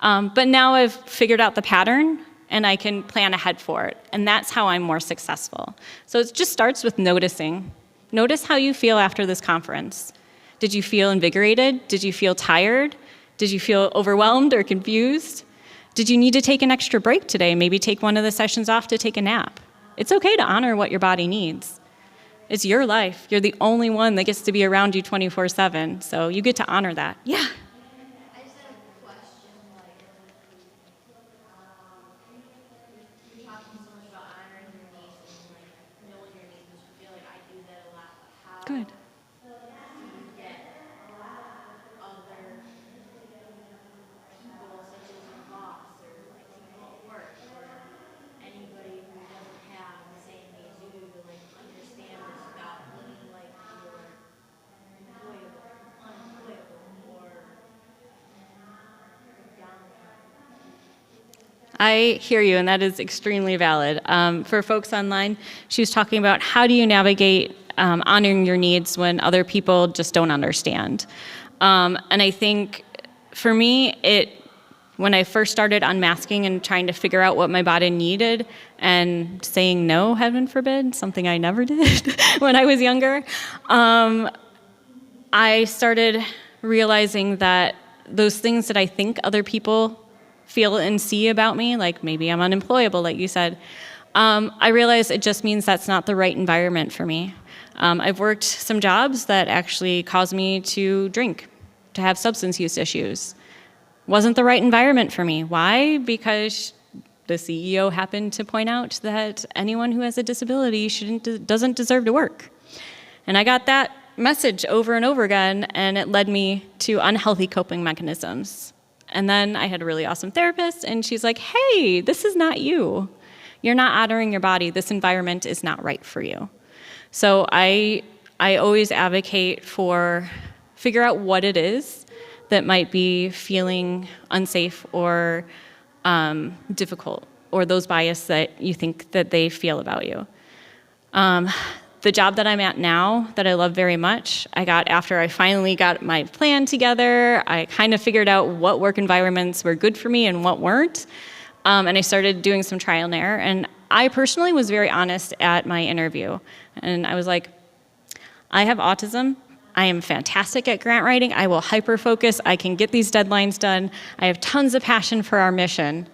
But now I've figured out the pattern, and I can plan ahead for it. And that's how I'm more successful. So it just starts with noticing. Notice how you feel after this conference. Did you feel invigorated? Did you feel tired? Did you feel overwhelmed or confused? Did you need to take an extra break today? Maybe take one of the sessions off to take a nap. It's okay to honor what your body needs. It's your life. You're the only one that gets to be around you 24/7. So you get to honor that. Yeah. I just had a question, you're talking so much about honoring your needs and knowing your needs, which I feel like I do that a lot, but how Good. do you get other people, such as your boss, or people at work, or anybody who doesn't have the same needs you do to understand this without looking like you're unemployable, or down. I hear you, and that is extremely valid. For folks online, she was talking about how do you navigate honoring your needs when other people just don't understand. And I think for me, when I first started unmasking and trying to figure out what my body needed and saying no, heaven forbid, something I never did when I was younger, I started realizing that those things that I think other people feel and see about me, like maybe I'm unemployable, like you said, I realize it just means that's not the right environment for me. I've worked some jobs that actually caused me to drink, to have substance use issues. Wasn't the right environment for me. Why? Because the CEO happened to point out that anyone who has a disability doesn't deserve to work. And I got that message over and over again, and it led me to unhealthy coping mechanisms. And then I had a really awesome therapist, and she's like, hey, this is not you. You're not honoring your body. This environment is not right for you. So I always advocate for figure out what it is that might be feeling unsafe or difficult, or those biases that you think that they feel about you. The job that I'm at now, that I love very much, I got after I finally got my plan together. I kind of figured out what work environments were good for me and what weren't. And I started doing some trial and error. And I personally was very honest at my interview. And I was like, I have autism. I am fantastic at grant writing. I will hyper-focus. I can get these deadlines done. I have tons of passion for our mission.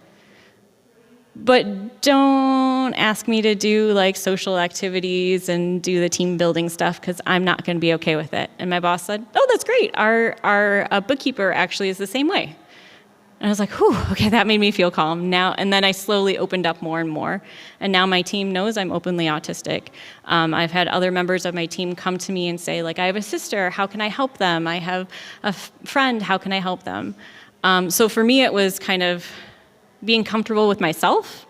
But don't ask me to do like social activities and do the team building stuff, because I'm not going to be okay with it. And my boss said, oh, that's great. Our bookkeeper actually is the same way. And I was like, whew, okay, that made me feel calm now. And then I slowly opened up more and more. And now my team knows I'm openly autistic. I've had other members of my team come to me and say, like, I have a sister, how can I help them? I have a friend, how can I help them? So for me, it was kind of being comfortable with myself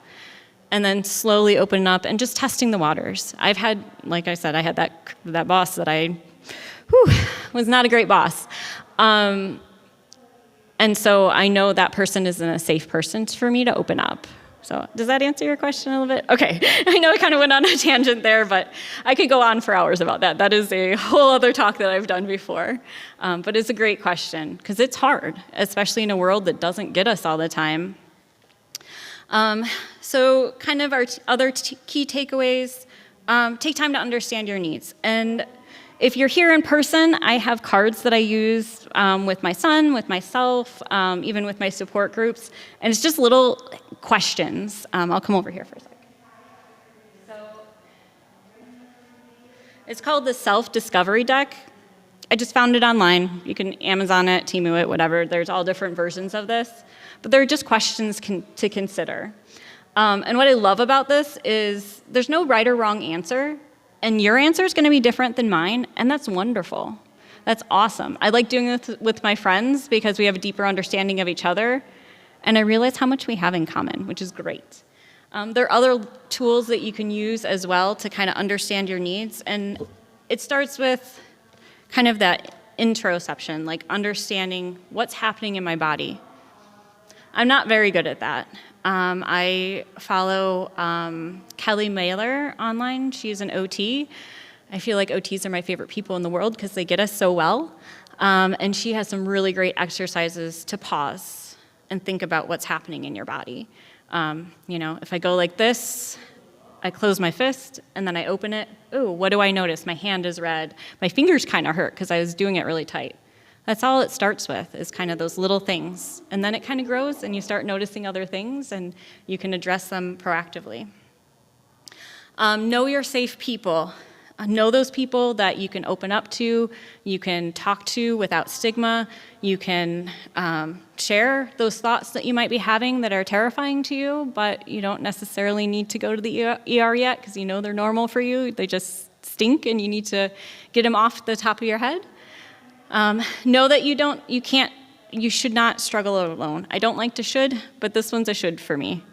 and then slowly opening up and just testing the waters. I've had, like I said, I had that boss that was not a great boss. And so I know that person isn't a safe person for me to open up. So does that answer your question a little bit? Okay, I know I kind of went on a tangent there, but I could go on for hours about that. That is a whole other talk that I've done before. But it's a great question, because it's hard, especially in a world that doesn't get us all the time. So kind of our other key takeaways, take time to understand your needs. And if you're here in person, I have cards that I use with my son, with myself, even with my support groups. And it's just little questions. I'll come over here for a second. So it's called the Self-Discovery Deck. I just found it online. You can Amazon it, Temu it, whatever. There's all different versions of this. But they're just questions to consider. And what I love about this is there's no right or wrong answer. And your answer is going to be different than mine, and that's wonderful. That's awesome. I like doing this with my friends because we have a deeper understanding of each other, and I realize how much we have in common, which is great. There are other tools that you can use as well to kind of understand your needs, and it starts with kind of that interoception, like understanding what's happening in my body. I'm not very good at that. I follow Kelly Mailer online. She's an OT. I feel like OTs are my favorite people in the world because they get us so well. And she has some really great exercises to pause and think about what's happening in your body. If I go like this, I close my fist, and then I open it. Ooh, what do I notice? My hand is red. My fingers kind of hurt because I was doing it really tight. That's all it starts with, is kind of those little things. And then it kind of grows, and you start noticing other things, and you can address them proactively. Know your safe people. Know those people that you can open up to, you can talk to without stigma, you can share those thoughts that you might be having that are terrifying to you, but you don't necessarily need to go to the ER yet because you know they're normal for you. They just stink, and you need to get them off the top of your head. Know that you should not struggle alone. I don't like to should, but this one's a should for me.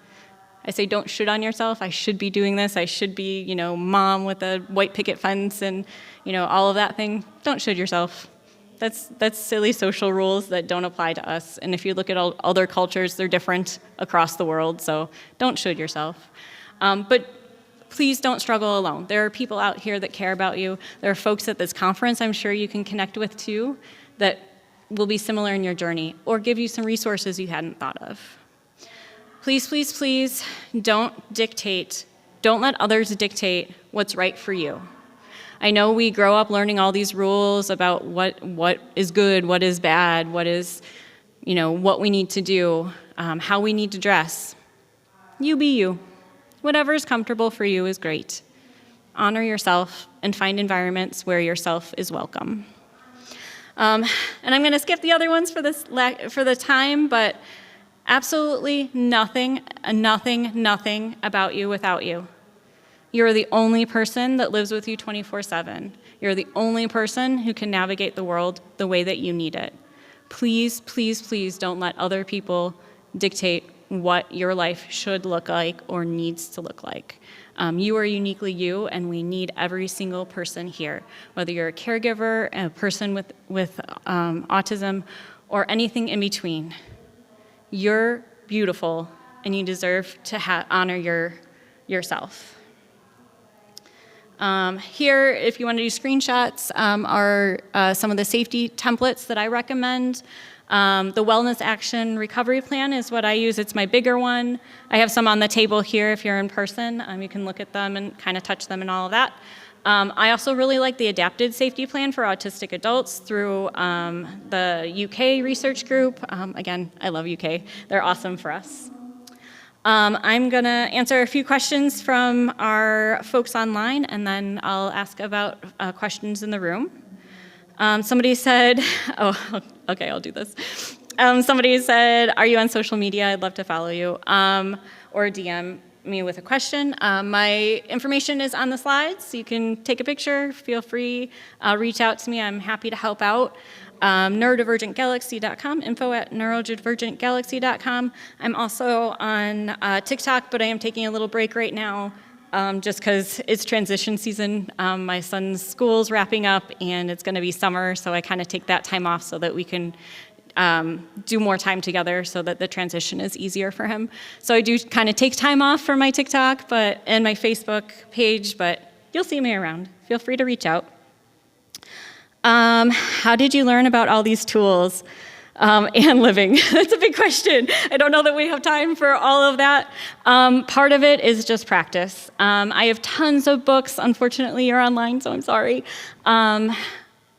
I say don't should on yourself. I should be doing this. I should be, mom with a white picket fence and, all of that thing. Don't should yourself. That's silly social rules that don't apply to us. And if you look at all other cultures, they're different across the world, so don't should yourself. But please don't struggle alone. There are people out here that care about you. There are folks at this conference I'm sure you can connect with too that will be similar in your journey or give you some resources you hadn't thought of. Please, please, please don't let others dictate what's right for you. I know we grow up learning all these rules about what is good, what is bad, what is what we need to do, how we need to dress. You be you. Whatever is comfortable for you is great. Honor yourself and find environments where yourself is welcome. And I'm going to skip the other ones for the time, but absolutely nothing about you without you. You're the only person that lives with you 24/7. You're the only person who can navigate the world the way that you need it. Please, please, please don't let other people dictate what your life should look like or needs to look like. You are uniquely you, and we need every single person here, whether you're a caregiver, a person with autism, or anything in between. You're beautiful, and you deserve to honor yourself. Here, if you want to do screenshots, are some of the safety templates that I recommend. The Wellness Action Recovery Plan is what I use. It's my bigger one. I have some on the table here if you're in person. You can look at them and kind of touch them and all of that. I also really like the Adapted Safety Plan for Autistic Adults through the UK research group. Again, I love UK. They're awesome for us. I'm going to answer a few questions from our folks online, and then I'll ask about questions in the room. Somebody said, okay, I'll do this. Somebody said, are you on social media? I'd love to follow you. Or DM me with a question. My information is on the slides, so you can take a picture. Feel free, reach out to me. I'm happy to help out. Neurodivergentgalaxy.com, info@neurodivergentgalaxy.com. I'm also on TikTok, but I am taking a little break right now just because it's transition season. My son's school's wrapping up, and it's going to be summer, so I kind of take that time off so that we can do more time together so that the transition is easier for him. So I do kind of take time off for my TikTok and my Facebook page, but you'll see me around. Feel free to reach out. How did you learn about all these tools and living? That's a big question. I don't know that we have time for all of that. Part of it is just practice. I have tons of books. Unfortunately, you're online, so I'm sorry.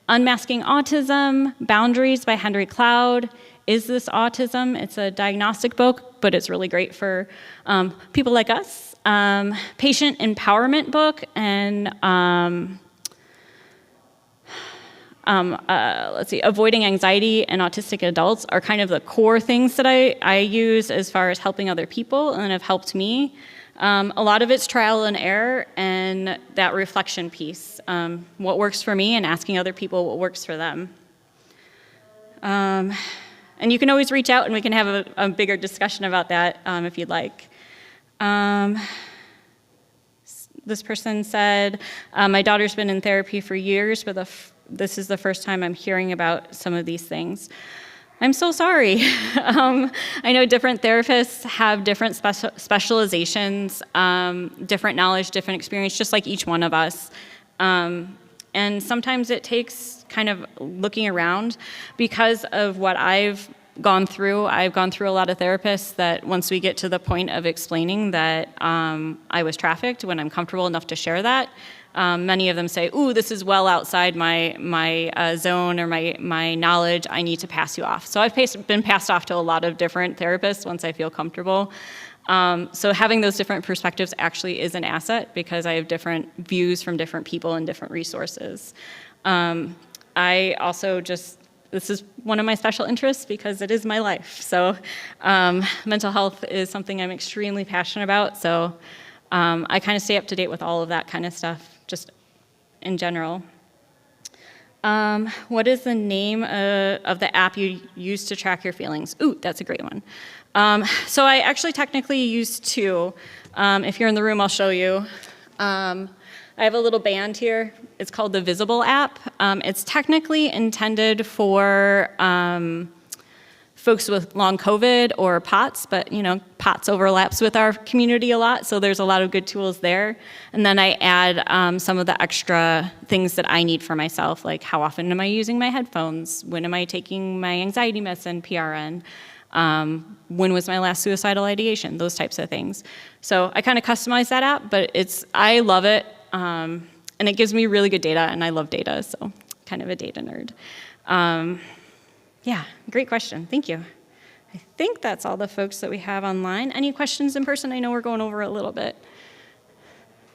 Unmasking Autism, Boundaries by Henry Cloud. Is This Autism? It's a diagnostic book, but it's really great for people like us. Patient Empowerment book, and Avoiding Anxiety in Autistic Adults are kind of the core things that I use as far as helping other people and have helped me. A lot of it's trial and error and that reflection piece. What works for me and asking other people what works for them. And you can always reach out and we can have a bigger discussion about that if you'd like. This person said, my daughter's been in therapy for years, but this is the first time I'm hearing about some of these things. I'm so sorry. I know different therapists have different specializations, different knowledge, different experience, just like each one of us. And sometimes it takes kind of looking around. Because of what I've gone through a lot of therapists that once we get to the point of explaining that I was trafficked, when I'm comfortable enough to share that, many of them say, ooh, this is well outside my zone or my knowledge, I need to pass you off. So I've been passed off to a lot of different therapists once I feel comfortable. So having those different perspectives actually is an asset because I have different views from different people and different resources. I also this is one of my special interests because it is my life. So mental health is something I'm extremely passionate about. So I kind of stay up to date with all of that kind of stuff, just in general. What is the name of the app you use to track your feelings? Ooh, that's a great one. So I actually technically use two. If you're in the room, I'll show you. I have a little band here. It's called the Visible app. It's technically intended for folks with long COVID or POTS, but POTS overlaps with our community a lot, so there's a lot of good tools there. And then I add some of the extra things that I need for myself, like how often am I using my headphones? When am I taking my anxiety medicine, PRN? When was my last suicidal ideation? Those types of things. So I kind of customize that app, but I love it, and it gives me really good data, and I love data, so kind of a data nerd. Yeah, great question. Thank you. I think that's all the folks that we have online. Any questions in person? I know we're going over a little bit.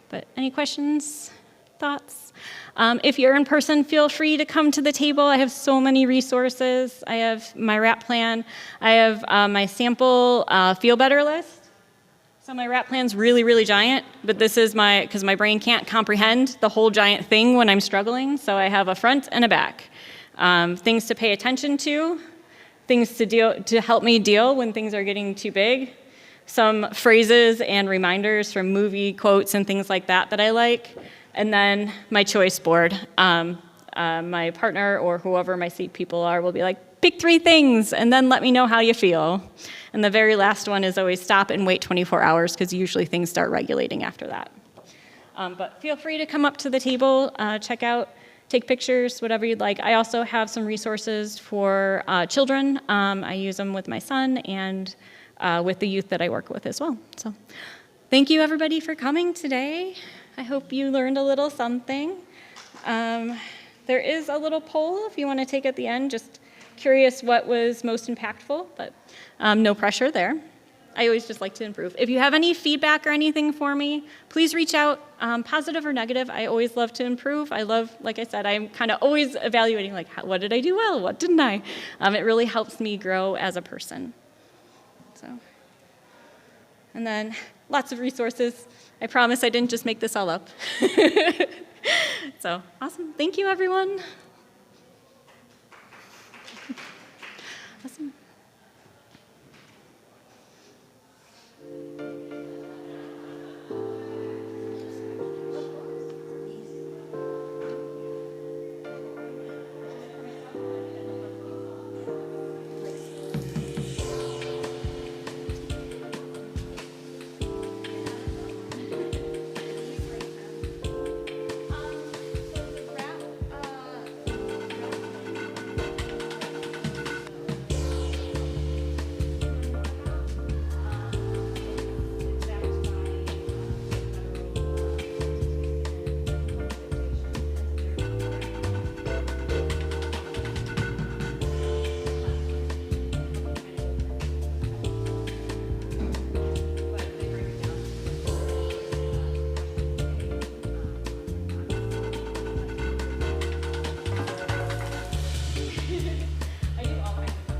But any questions, thoughts? If you're in person, feel free to come to the table. I have so many resources. I have my RAP plan. I have my sample Feel Better list. So my RAP plan's really, really giant, but this is because my brain can't comprehend the whole giant thing when I'm struggling, so I have a front and a back. Things to pay attention to, things to help me deal when things are getting too big, some phrases and reminders from movie quotes and things like that that I like, and then my choice board. My partner or whoever my seat people are will be like, pick 3 things and then let me know how you feel. And the very last one is always stop and wait 24 hours because usually things start regulating after that. But feel free to come up to the table, check out, take pictures, whatever you'd like. I also have some resources for children. I use them with my son and with the youth that I work with as well. So thank you everybody for coming today. I hope you learned a little something. There is a little poll if you want to take at the end, just curious what was most impactful, but no pressure there. I always just like to improve. If you have any feedback or anything for me, please reach out, positive or negative. I always love to improve. I love, like I said, I'm kind of always evaluating, like, what did I do well? What didn't I? It really helps me grow as a person. So, and then lots of resources. I promise I didn't just make this all up. So, awesome. Thank you, everyone. Awesome.